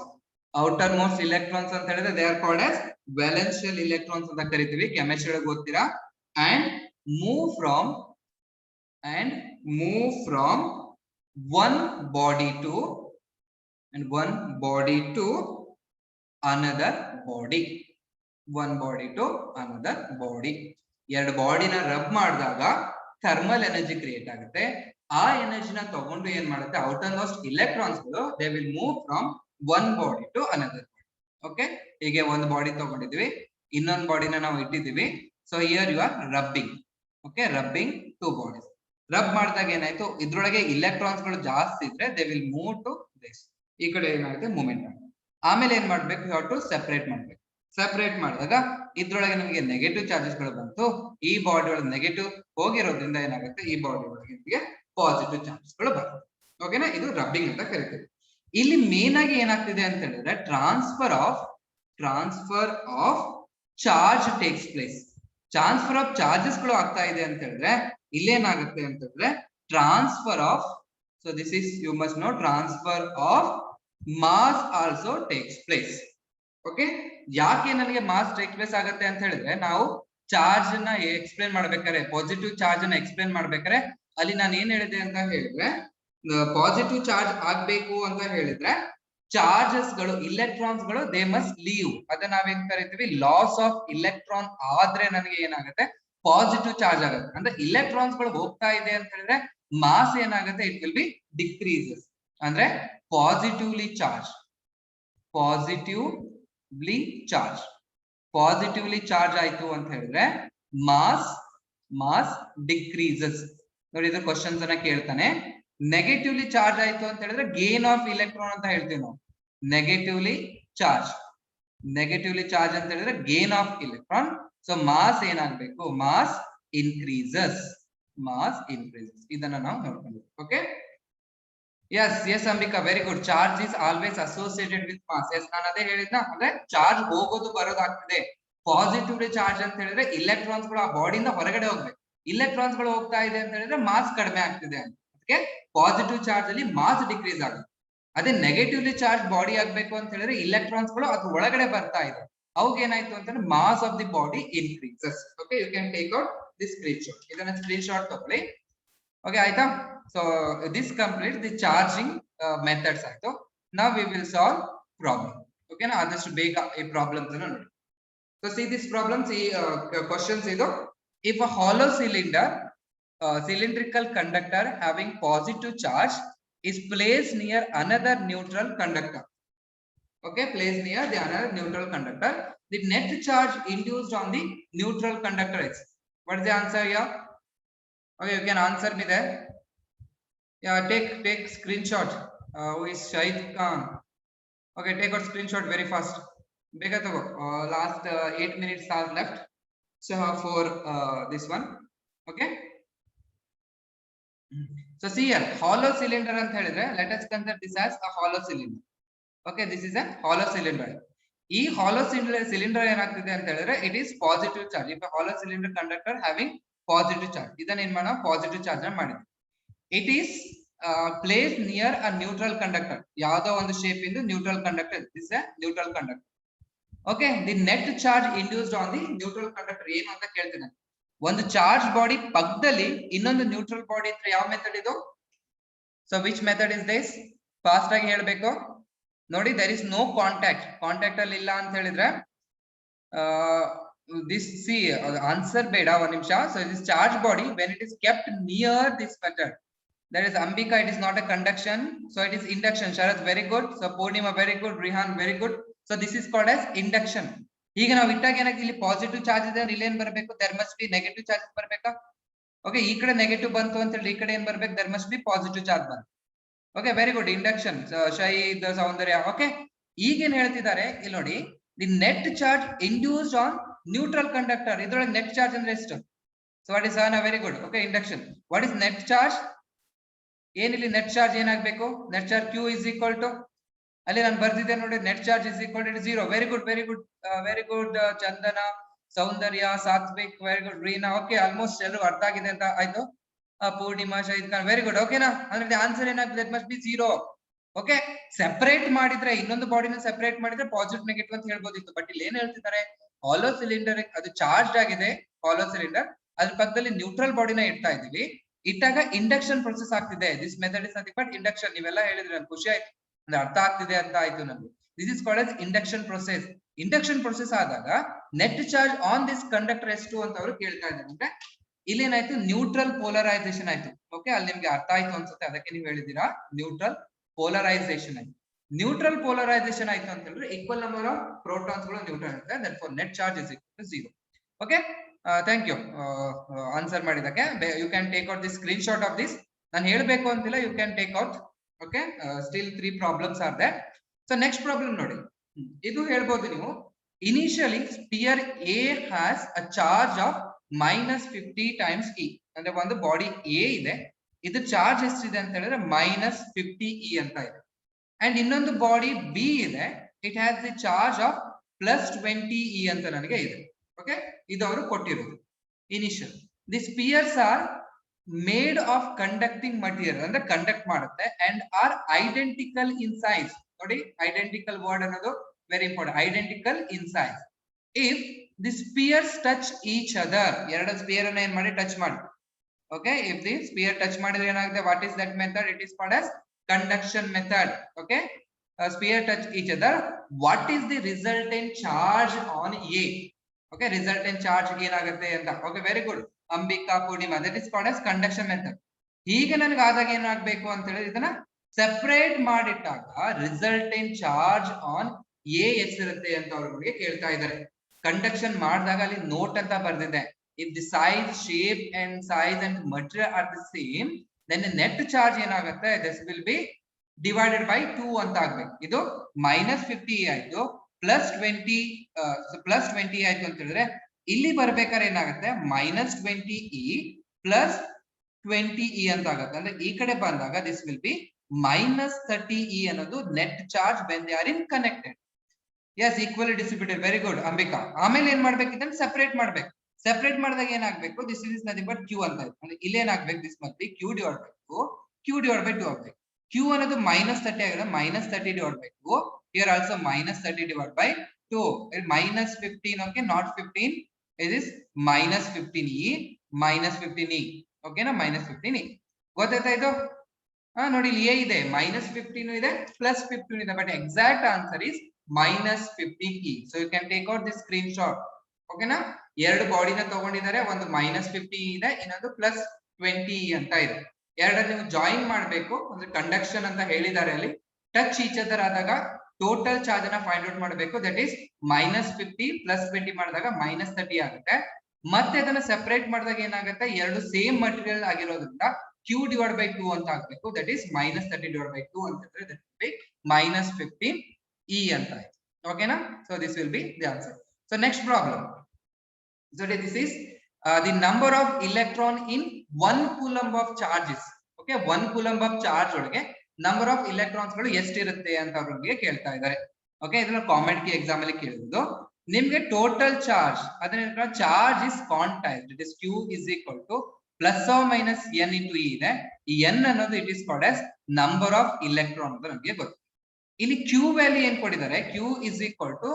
outermost electrons ಅಂತ ಹೇಳಿದ್ರೆ they are called as valential electrons ಅಂತ ಕರಿತೀವಿ, ಕೆಮಿಸ್ಟ್ರಿ ಒಳಗೆ ಓದ್ತೀರಾ. and move from one body to another body. ಎರಡು ಬಾಡಿನ ರಬ್ ಮಾಡಿದಾಗ ಥರ್ಮಲ್ ಎನರ್ಜಿ ಕ್ರಿಯೇಟ್ ಆಗುತ್ತೆ. ಆ ಎನರ್ಜಿನ ತಗೊಂಡು ಏನ್ ಮಾಡುತ್ತೆ, ಔಟರ್ ಮೋಸ್ಟ್ ಎಲೆಕ್ಟ್ರಾನ್ಸ್ ಗಳು they will move from one body to another body. Okay, ಹೀಗೆ ಒಂದು ಬಾಡಿ ತಗೊಂಡಿದ್ವಿ, ಇನ್ನೊಂದು ಬಾಡಿನ ನಾವು ಇಟ್ಟಿದ್ದೀವಿ. So here you are rubbing. Okay, rubbing two bodies. Rub ಮಾಡಿದಾಗ ಏನಾಯ್ತು, ಇದ್ರೊಳಗೆ ಇಲೆಕ್ಟ್ರಾನ್ಸ್ ಗಳು ಜಾಸ್ತಿ ಇದ್ರೆ they will move to this. ಈ ಕಡೆ ಏನಾಗುತ್ತೆ, ಮೂವ್ಮೆಂಟ್ ಆಗುತ್ತೆ. ಆಮೇಲೆ ಏನ್ ಮಾಡ್ಬೇಕು, ಯು ಹ್ಯಾವ್ ಟು ಸೆಪರೇಟ್ ಮಾಡ್ಬೇಕು. ಸೆಪರೇಟ್ ಮಾಡಿದಾಗ ಇದ್ರೊಳಗೆ ನಿಮಗೆ ನೆಗೆಟಿವ್ ಚಾರ್ಜಸ್ ಗಳು ಬಂತು. ಈ ಬಾಡಿ ಒಳಗೆ ನೆಗೆಟಿವ್ ಹೋಗಿರೋದ್ರಿಂದ ಏನಾಗುತ್ತೆ, ಈ ಬಾಡಿ ಒಳಗೆ ನಿಮಗೆ ಪಾಸಿಟಿವ್ ಚಾರ್ಜಸ್ ಗಳು ಬರುತ್ತೆ. ಓಕೆನಾ, ಇದು ರಬ್ಬಿಂಗ್ ಅಂತ ಕರಿತೀವಿ. ಇಲ್ಲಿ ಮೇನ್ ಆಗಿ ಏನಾಗ್ತಿದೆ ಅಂತ ಹೇಳಿದ್ರೆ transfer of charge takes place. Transfer of charges ಗಳು ಆಗ್ತಾ ಇದೆ ಅಂತ ಹೇಳಿದ್ರೆ ಇಲ್ಲೇನಾಗುತ್ತೆ ಅಂತ ಹೇಳಿದ್ರೆ transfer of, so this is, you must know, transfer of mass also takes place. Okay, ಯಾಕೆ ನನಗೆ ಮಾಸ್ ಟೇಕ್ ಪ್ಲೇಸ್ ಆಗುತ್ತೆ ಅಂತ ಹೇಳಿದ್ರೆ, ನಾವು ಚಾರ್ಜ್ ನ ಎಕ್ಸ್ಪ್ಲೇನ್ ಮಾಡ್ಬೇಕಾದ್ರೆ, ಪಾಸಿಟಿವ್ ಚಾರ್ಜ್ ಅನ್ನ ಎಕ್ಸ್ಪ್ಲೇನ್ ಮಾಡ್ಬೇಕಾದ್ರೆ ಅಲ್ಲಿ ನಾನು ಏನ್ ಹೇಳಿದೆ ಅಂತ ಹೇಳಿದ್ರೆ, ಪಾಸಿಟಿವ್ ಚಾರ್ಜ್ ಆಗ್ಬೇಕು ಅಂತ ಹೇಳಿದ್ರೆ ಚಾರ್ಜಸ್ ಗಳು, ಇಲೆಕ್ಟ್ರಾನ್ಸ್ ಗಳು ದೇ ಮಸ್ಟ್ ಲೀವ್. ಅದನ್ನ ನಾವೇನ್ ಕರಿತೀವಿ, ಲಾಸ್ ಆಫ್ ಇಲೆಕ್ಟ್ರಾನ್ ಆದ್ರೆ ನನಗೆ ಏನಾಗುತ್ತೆ, ಪಾಸಿಟಿವ್ ಚಾರ್ಜ್ ಆಗುತ್ತೆ. ಅಂದ್ರೆ ಇಲೆಕ್ಟ್ರಾನ್ಸ್ ಗಳು ಹೋಗ್ತಾ ಇದೆ ಅಂತ ಹೇಳಿದ್ರೆ ಮಾಸ್ ಏನಾಗುತ್ತೆ, ಇಟ್ ವಿಲ್ ಬಿ ಡಿಕ್ರೀಸಸ್. ಅಂದ್ರೆ ಪಾಸಿಟಿವ್ಲಿ ಚಾರ್ಜ್ ಆಯ್ತು ಅಂತ ಹೇಳಿದ್ರೆ ಮಾಸ್ ಡಿಕ್ರೀಸಸ್. ನೋಡಿ, ಇದು ಕ್ವಶನ್ಸ್ ಅನ್ನ ಕೇಳ್ತಾನೆ. ನೆಗೆಟಿವ್ಲಿ ಚಾರ್ಜ್ ಆಯ್ತು ಅಂತ ಹೇಳಿದ್ರೆ ಗೇನ್ ಆಫ್ ಇಲೆಕ್ಟ್ರಾನ್ ಅಂತ ಹೇಳ್ತೀವಿ ನಾವು. ನೆಗೆಟಿವ್ಲಿ ಚಾರ್ಜ್ ಅಂತ ಹೇಳಿದ್ರೆ gain of electron. So mass ಏನಾಗಬೇಕು, ಮಾಸ್ ಇನ್ಕ್ರೀಸಸ್. ಇದನ್ನ ನಾವು ನೋಡ್ಕೊಂಡ್ವಿ. Okay, yes Ambika, very good. Charge is always associated with mass. Yes, ನಾನು ಅದೇ ಹೇಳಿದ್ನ, ಅಂದ್ರೆ ಚಾರ್ಜ್ ಹೋಗೋದು ಬರೋದಾಗ್ತದೆ. ಪಾಸಿಟಿವ್ ಚಾರ್ಜ್ ಅಂತ ಹೇಳಿದ್ರೆ ಇಲೆಕ್ಟ್ರಾನ್ಸ್ ಗಳು ಆ ಬಾಡಿಯಿಂದ ಹೊರಗಡೆ ಹೋಗ್ಬೇಕು. ಇಲೆಕ್ಟ್ರಾನ್ಸ್ ಗಳು ಹೋಗ್ತಾ ಇದೆ ಅಂತ ಹೇಳಿದ್ರೆ ಮಾಸ್ ಕಡಿಮೆ ಆಗ್ತಿದೆ. ಅದಕ್ಕೆ ಪಾಸಿಟಿವ್ ಚಾರ್ಜ್ ಅಲ್ಲಿ ಮಾಸ್ ಡಿಕ್ರೀಸ್ ಆಗುತ್ತೆ. ಅದೇ ನೆಗೆಟಿವ್ಲಿ ಚಾರ್ಜ್ ಬಾಡಿ ಆಗ್ಬೇಕು ಅಂತ ಹೇಳಿದ್ರೆ ಇಲೆಕ್ಟ್ರಾನ್ಸ್ ಗಳು ಅದು ಒಳಗಡೆ ಬರ್ತಾ ಇದೆ, ಅವಾಗ ಏನಾಯ್ತು ಅಂತಂದ್ರೆ mass of the body increases. Okay, you can take out this screen shot. ಇದನ್ನ ಸ್ಕ್ರೀನ್ ಶಾಟ್ ತಗೊಳ್ಳಿ. ಓಕೆ, ಆಯ್ತಾ? So this complete the charging methods ಆಯ್ತು. ನಾವ್ ವಿ ವಿಲ್ ಸಾಲ್ವ್ ಪ್ರಾಬ್ಲಮ್. ಓಕೆನಾ, ಆದಷ್ಟು ಬೇಗ ಈ ಪ್ರಾಬ್ಲಮ್ಸ್ ಅನ್ನ ನೋಡಿ. ಸೊ ಸಿ ದಿಸ್ ಪ್ರಾಬ್ಲಮ್ಸ್, ಈ ಕ್ವಶನ್ಸ್ ಇದು. If a hollow cylindrical conductor having positive charge is placed near another neutral conductor. Okay, placed near the another neutral conductor, the net charge induced on the neutral conductor is. What is the answer here? Okay, you can answer me there. Yeah, take screenshot. Who is Shahid Khan? Okay, take out screenshot very fast. Bega to last 8 minutes are left. So for this one. Okay. So see here, hollow cylinder ಅಂತ ಹೇಳಿದ್ರೆ, let us consider this as a hollow cylinder. Okay, this is a hollow cylinder. ಈ hollow cylinder ಏನಾಗ್ತಿದೆ ಅಂತ ಹೇಳಿದ್ರೆ it is positive charge. If a hollow cylinder conductor having positive charge, ಇದನ್ನ ಏನ್ ಮಾಡೋಣ, ಪಾಸಿಟಿವ್ ಚಾರ್ಜ್ ಅನ್ನು ಮಾಡಿದ್ವಿ. It is placed near a neutral conductor. ಯಾವುದೋ ಒಂದು ಶೇಪ್ ಇಂದು neutral conductor. This is a neutral conductor. Okay, the net charge induced on the neutral conductor ಏನು ಅಂತ ಕೇಳ್ತೀನಿ. ಒಂದು ಚಾರ್ಜ್ ಬಾಡಿ ಪಕ್ಕದಲ್ಲಿ ಇನ್ನೊಂದು ನ್ಯೂಟ್ರಲ್ ಬಾಡಿ ಇದ್ರೆ ಯಾವ ಮೆಥಡ್ ಇದು? So which method is this? Fast ಆಗಿ ಹೇಳಬೇಕು. ನೋಡಿ, there is no ಕಾಂಟ್ಯಾಕ್ಟ್ ಅಲ್ಲಿ ಇಲ್ಲ ಅಂತ ಹೇಳಿದ್ರೆ this see answer ಬೇಡ ಒಂದು ನಿಮಿಷ. So this charge body when it is kept near this method, that is Ambika, it is not a conduction, so it is induction. Sharat, very good. So Purnima, very good. Rihan, very good. So this is called as induction. ಈಗ ನಾವು ಇಟ್ಟಾಗ ಏನಾಗ್ತದೆ, ಇಲ್ಲಿ ಪಾಸಿಟಿವ್ ಚಾರ್ಜ್ ಇದೆ, ಇಲ್ಲಿ ಏನ್ ಬರಬೇಕು, there must be negative charge ಬರಬೇಕಾ? ಓಕೆ, ಈ ಕಡೆ ನೆಗೆಟಿವ್ ಬಂತು ಅಂತ ಹೇಳಿ ಈ ಕಡೆ ಏನ್ ಬರ್ಬೇಕು, there must be positive charge ಬಂತು. Okay, very good. Induction, Shahid, Soundarya. Okay, ಈಗೇನ್ ಹೇಳ್ತಿದ್ದಾರೆ ಇಲ್ಲಿ ನೋಡಿ, the net charge induced on neutral conductor. ಇದ್ರೊಳಗೆ ನೆಟ್ ಚಾರ್ಜ್ ಅಂದ್ರೆ ಎಷ್ಟು? So what is very good. Okay, induction. What is net charge? ಏನಿಲ್ಲಿ ನೆಟ್ ಚಾರ್ಜ್ ಏನಾಗಬೇಕು? Net charge Q is equal to, ಅಲ್ಲಿ ನಾನು ಬರ್ದಿದ್ದೆ ನೋಡಿ, net charge is equal to 0. Very good, very good, very good. Chandana, Soundarya, Satwik, very good. Reena, okay, almost ಎಲ್ಲರೂ ಅರ್ಥ ಆಗಿದೆ ಅಂತ ಆಯ್ತು. ಪೂರ್ಣಿಮಾ, ಶಹೀದ್ ಖಾನ್, ವೆರಿ ಗುಡ್. ಓಕೆನಾ? ಅಂದ್ರೆ ಆನ್ಸರ್ ಏನಾಗ್ತದೆ, that must be 0. Okay, separate ಮಾಡಿದ್ರೆ, ಇನ್ನೊಂದು ಬಾಡಿನ ಸೆಪರೇಟ್ ಮಾಡಿದ್ರೆ ಪಾಸಿಟಿವ್ ನೆಗೆಟಿವ್ ಅಂತ ಹೇಳ್ಬೋದಿತ್ತು. ಬಟ್ ಇಲ್ಲಿ ಏನ್ ಹೇಳ್ತಿದ್ದಾರೆ, ಹಾಲೋ ಸಿಲಿಂಡರ್ ಅದು ಚಾರ್ಜ್ ಆಗಿದೆ, ಹಾಲೋ ಸಿಲಿಂಡರ್, ಅದ್ರ ಪಕ್ಕದಲ್ಲಿ ನ್ಯೂಟ್ರಲ್ ಬಾಡಿನ ಇಡ್ತಾ ಇದೀವಿ. ಇಟ್ಟಾಗ ಇಂಡಕ್ಷನ್ ಪ್ರೊಸೆಸ್ ಆಗ್ತಿದೆ. This method is nothing but induction. ನೀವೆಲ್ಲ ಹೇಳಿದ್ರೆ ನನ್ಗೆ ಖುಷಿ ಆಯ್ತು, ಅಂದ್ರೆ ಅರ್ಥ ಆಗ್ತಿದೆ ಅಂತ ಆಯ್ತು ನಮ್ಗೆ. This is called as induction process. Induction process ಆದಾಗ net charge on this conductor ಎಷ್ಟು ಅಂತ ಅವರು ಕೇಳ್ತಾ ಇದ್ದಾರೆ. ಅಂದ್ರೆ ಇಲ್ಲೇನಾಯ್ತು, ನ್ಯೂಟ್ರಲ್ ಪೋಲರೈಸೇಷನ್ ಆಯ್ತು. ಓಕೆ, ಅಲ್ಲಿ ನಿಮ್ಗೆ ಅರ್ಥ ಆಯ್ತು ಅನ್ಸುತ್ತೆ, ಅದಕ್ಕೆ ನೀವು ಹೇಳಿದೀರಾ ನ್ಯೂಟ್ರಲ್ ಪೋಲರೈಸೇಷನ್ ಆಯ್ತು. ನ್ಯೂಟ್ರಲ್ ಪೋಲರೈಸೇಷನ್ ಆಯ್ತು ಅಂತ ಹೇಳಿದ್ರೆ ಈಕ್ವಲ್ ನಂಬರ್ ಆಫ್ ಪ್ರೋಟಾನ್ಸ್ ಗಳು ನ್ಯೂಟ್ರಲ್ ಇರುತ್ತೆ. therefore net charge is equal to 0. Okay, thank you answer ಮಾಡಿದಕ್ಕೆ. You can take out the screen shot of this. ನಾನು ಹೇಳ್ಬೇಕು ಅಂತಿಲ್ಲ, you can take out. Okay, still 3 problems are there. So next problem ನೋಡಿ, ಇದು ಹೇಳ್ಬೋದು ನೀವು. Initially sphere A has a charge of -50 times E. ಅಂದ್ರೆ ಒಂದು ಬಾಡಿ ಎ ಇದೆ, ಇದು ಚಾರ್ಜ್ ಎಷ್ಟಿದೆ ಅಂತ ಹೇಳಿದ್ರೆ -50 E ಅಂತ ಇದೆ. ಅಂಡ್ ಇನ್ನೊಂದು ಬಾಡಿ ಬಿ ಇದೆ, it has the charge of +20 E ಅಂತ ನನಗೆ ಇದೆ. ಓಕೆ, ಇದು ಅವರು ಕೊಟ್ಟಿರೋದು initial. The spheres are made of conducting material, ಅಂದ್ರೆ ಕಂಡಕ್ಟ್ ಮಾಡುತ್ತೆ, and are identical in size. ನೋಡಿ, ಐಡೆಂಟಿಕಲ್ ವರ್ಡ್ ಅನ್ನೋದು very important. Identical in size. If the spheres touch each other, ಎರಡು ಸ್ಪಿಯರ್ ಅನ್ನ ಏನ್ ಮಾಡಿ, ಟಚ್ ಮಾಡಿ. Okay, if the sphere touch ಮಾಡಿದ್ರೆ ಏನಾಗುತ್ತೆ, what is that method? It is called as conduction method. Okay, sphere touch each other, what is the resultant charge on A? Okay, resultant charge ಏನಾಗುತ್ತೆ ಅಂತ. Okay, very good. Ambika, Purnima, that is called as conduction method. ಹೀಗೆ ನನಗೆ ಆದಾಗ ಏನಾಗಬೇಕು ಅಂತ ಹೇಳಿದ್ರೆ ಇದನ್ನ ಸೆಪರೇಟ್ ಮಾಡಿಟ್ಟಾಗ ರಿಸಲ್ಟೆಂಟ್ ಚಾರ್ಜ್ ಆನ್ ಎ ಎಷ್ಟಿರುತ್ತೆ ಅಂತ ಅವ್ರಿಗೆ ಕೇಳ್ತಾ ಇದ್ದಾರೆ. ಕಂಡಕ್ಷನ್ ಮಾಡಿದಾಗ ಅಲ್ಲಿ ನೋಟ್ ಅಂತ ಬರ್ದಿದೆ, if the size, shape and size and material are the same, then the net charge ಏನಾಗುತ್ತೆ, this will be divided by 2 ಅಂತ ಆಗ್ಬೇಕು. ಇದು -50 ಆಯ್ತು, +20 ಆಯ್ತು ಅಂತ ಹೇಳಿದ್ರೆ ಇಲ್ಲಿ ಬರ್ಬೇಕಾದ್ರೆ ಏನಾಗುತ್ತೆ, -20E +20E ಅಂತ ಆಗುತ್ತೆ. ಅಂದ್ರೆ ಈ ಕಡೆ ಬಂದಾಗ this will be -30E ಅನ್ನೋದು net charge when they are in connected. Yes, equally distributed. Very good, Ambika. ಆಮೇಲೆ ಏನ್ ಮಾಡ್ಬೇಕು, ಇದನ್ನ ಸೆಪರೇಟ್ ಮಾಡ್ಬೇಕು. ಸೆಪರೇಟ್ ಮಾಡಿದಾಗ ಏನಾಗಬೇಕು, this is nothing but Q ಅಂತ ಇದೆ. ಅಂದ್ರೆ ಇಲ್ಲಿ ಏನಾಗಬೇಕು, this must be Q divide by 2 ಆಗಬೇಕು. Q ಅನ್ನೋದು -30 ಆಗಿದೆ, -30 divide by 2. Here also -30 divided by 2. -15, okay, not 15. It is -15E, -15E. Okay na, -15E. ಗೊತ್ತಾಯ್ತಾ ಇದು? ನೋಡಿ, ಇಲ್ಲಿ A ಇದೆ, -15 ಇದೆ, +15 ಇದೆ, but exact answer is -15E. So you can take out this screenshot. Okay na? ಎರಡು ಬಾಡಿನ ತಗೊಂಡಿದ್ದಾರೆ, ಒಂದು -50 ಇದೆ, ಇನ್ನೊಂದು +20 ಅಂತ ಇದೆ. ಎರಡನ್ನ ನೀವು ಜಾಯಿನ್ ಮಾಡಬೇಕು. ಅಂದ್ರೆ ಕಂಡಕ್ಷನ್ ಅಂತ ಹೇಳಿದ್ದಾರೆ ಅಲ್ಲಿ. ಟಚ್ ಈಚ್ ಅದರ್ ಆದಾಗ ಟೋಟಲ್ ಚಾರ್ಜ್ ಅನ್ನ ಫೈಂಡ್ ಔಟ್ ಮಾಡಬೇಕು. ದಟ್ ಈಸ್ -50 +20 ಮಾಡಿದಾಗ -30 ಆಗುತ್ತೆ. ಮತ್ತೆ ಅದನ್ನ ಸೆಪರೇಟ್ ಮಾಡಿದಾಗ ಏನಾಗುತ್ತೆ, ಎರಡು ಸೇಮ್ ಮಟೀರಿಯಲ್ ಆಗಿರೋದ್ರಿಂದ Q ಡಿವೈಡ್ ಬೈ 2 ಅಂತ ಆಗ್ಬೇಕು. ದಟ್ ಈಸ್ -30 ಡಿವೈಡ್ ಬೈ 2 ಅಂತ ಇದ್ರೆ ದಟ್ ವಿಲ್ ಬಿ -15E ಅಂತ ಆಯ್ತು. ಓಕೆನಾ? So this will be the answer. So next problem. So this is the number of electron in 1 coulomb of charges. Okay, 1 coulomb of charge ಒಳಗೆ ನಂಬರ್ ಆಫ್ ಎಲೆಕ್ಟ್ರಾನ್ಸ್ ಗಳು ಎಷ್ಟಿರುತ್ತೆ ಅಂತ ಅವ್ರಿಗೆ ಕೇಳ್ತಾ ಇದ್ದಾರೆ. ಓಕೆ, ಇದನ್ನ ಕಾಮೆಂಟ್ ಗೆ ಎಕ್ಸಾಮ್ ಅಲ್ಲಿ ಕೇಳಿದ್ರು. ನಿಮ್ಗೆ ಟೋಟಲ್ ಚಾರ್ಜ್, ಅದನ್ನ charge is quantized. It is Q is equal to +or- n into E ಇದೆ. ಈ n ಅನ್ನೋದು it is called as number of electron ಅಂತ ನಮಗೆ ಗೊತ್ತು. ಇಲ್ಲಿ Q ವ್ಯಾಲ್ಯೂ ಏನ್ ಕೊಟ್ಟಿದ್ದಾರೆ, Q is equal to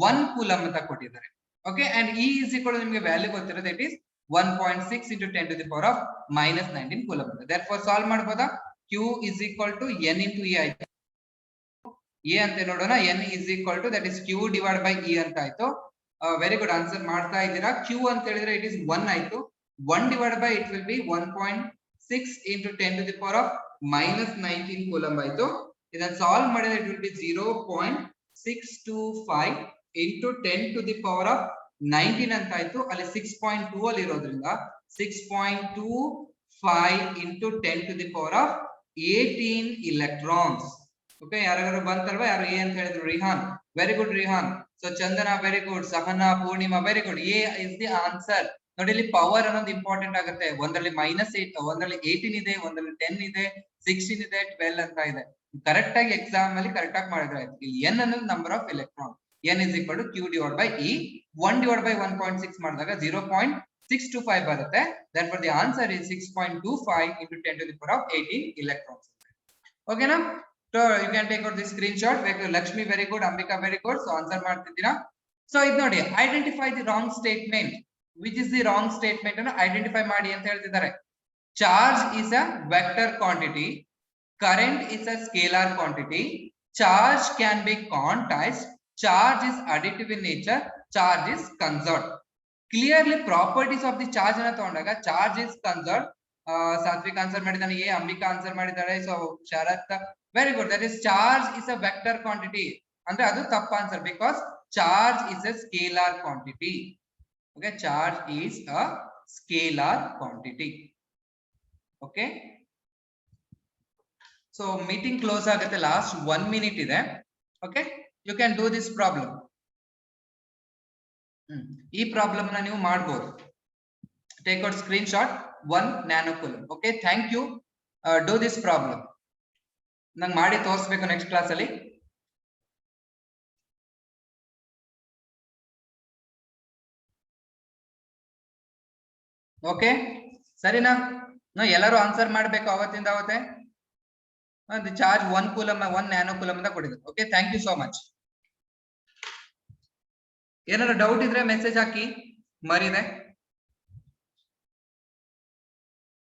1 coulomb ಅಂತ ಕೊಟ್ಟಿದ್ದಾರೆ. Okay, and E is equal to ನಿಮಗೆ ವ್ಯಾಲ್ಯೂ ಗೊತ್ತಿರೋದು, it is 1.6 into 10 to the power of -19 coulomb. Therefore solve ಮಾಡಬಹುದಾ? Q is equal to n into E ಆಯ್ತು. ಎ ಅಂತ ನೋಡೋಣ. n is equal to that is q divided by e ಅಂತ ಆಯ್ತು. ವೆರಿ ಗುಡ್, ಆನ್ಸರ್ ಮಾಡ್ತಾ ಇದ್ದೀರಾ. q ಅಂತ ಹೇಳಿದ್ರೆ ಇಟ್ ಇಸ್ 1 ಆಯ್ತು. 1 divided by it will be 1.6 into 10 to the power of minus 19 coulomb ಆಯ್ತು. ಇದನ್ನ ಸಾಲ್ವ್ ಮಾಡಿದ್ರೆ it will be 0.625 into 10 to the power of 19 ಅಂತ ಆಯ್ತು. ಅಲ್ಲಿ 6.2 ಅಲ್ಲಿ ಇರೋದ್ರಿಂದ 6.25 into 10 to the power of 18 electrons. Okay, ಯಾರು ಬಂತಲ್ವಾ? ಯಾರು ಎ ಅಂತ ಹೇಳಿದ್ರು? Rihan, very good Rihan. So Chandana very good, Sahana, Poornima very good. A is the answer. ನೋಡಿ, ಇಲ್ಲಿ ಪವರ್ ಅನ್ನೋದು ಇಂಪಾರ್ಟೆಂಟ್ ಆಗುತ್ತೆ. ಒಂದರಲ್ಲಿ -8, ಒಂದರಲ್ಲಿ 18 ಇದೆ, ಒಂದರಲ್ಲಿ 10 ಇದೆ, 16 ಇದೆ, 12 ಅಂತ ಇದೆ. ಕರೆಕ್ಟ್ ಆಗಿ ಎಕ್ಸಾಮ್ ಅಲ್ಲಿ ಕರೆಕ್ಟ್ ಆಗಿ ಮಾಡಿದ್ರೆ ಆಯ್ತು. ಇಲ್ಲಿ n ಅನ್ನೋದು number of electron. n is equal to q divided by e. 1 divided by 1.6 ಮಾಡಿದಾಗ 0.625 ಬರುತ್ತೆ. therefore the answer is 6.25 into 10 to the power of 18 electrons. ಓಕೆನಾ? So you can take out this screenshot. Lakshmi very good, Ambika very good. So answer ಮಾಡ್ತಿದ್ದೀರಾ? So ಇದು ನೋಡಿ, identify the wrong statement. Which is the wrong statement ಅನ್ನು ಐಡೆಂಟಿಫೈ ಮಾಡಿ ಅಂತ ಹೇಳ್ತಿದ್ದಾರೆ. Charge is a vector quantity. Current is a scalar quantity. Charge can be quantized. Charge is additive in nature. Charge is conserved. Clearly properties of the charge ಅನ್ನು ತಗೊಂಡಾಗ charge is conserved. Satvik answer ಮಾಡಿದ್ದಾನೆ, ಎ. ಅಂಬಿಕಾ ಆನ್ಸರ್ ಮಾಡಿದ್ದಾರೆ. So Sharath very good. That is charge is a vector quantity ಅಂದ್ರೆ ಅದು ತಪ್ಪು answer. Because charge is a scalar quantity. Okay, charge is a scalar quantity. Okay, so meeting close ಆಗುತ್ತೆ. ಲಾಸ್ಟ್ 1 minute ಇದೆ. Okay, you can do this problem. ಈ ಪ್ರಾಬ್ಲಮ್ ನ ನೀವು ಮಾಡಬಹುದು. Take out screen shot. 1 nanocoulomb. Okay, thank you. Do this problem. ನಂಗೆ ಮಾಡಿ ತೋರಿಸ್ಬೇಕು ನೆಕ್ಸ್ಟ್ ಕ್ಲಾಸ್ ಅಲ್ಲಿ. ಓಕೆ, ಸರಿನಾ? ಎಲ್ಲರೂ ಆನ್ಸರ್ ಮಾಡ್ಬೇಕು ಅವತ್ತಿಂದ ಅವತ್ತೇ. ಚಾರ್ಜ್ 1 ಕೂಲಂಬ್ 1 nanocoulomb ಅಂತ ಕೊಟ್ಟಿದ್ದಾರೆ. Okay, thank you so much. ಏನಾದ್ರು ಡೌಟ್ ಇದ್ರೆ ಮೆಸೇಜ್ ಹಾಕಿ. ಮರಿದೆ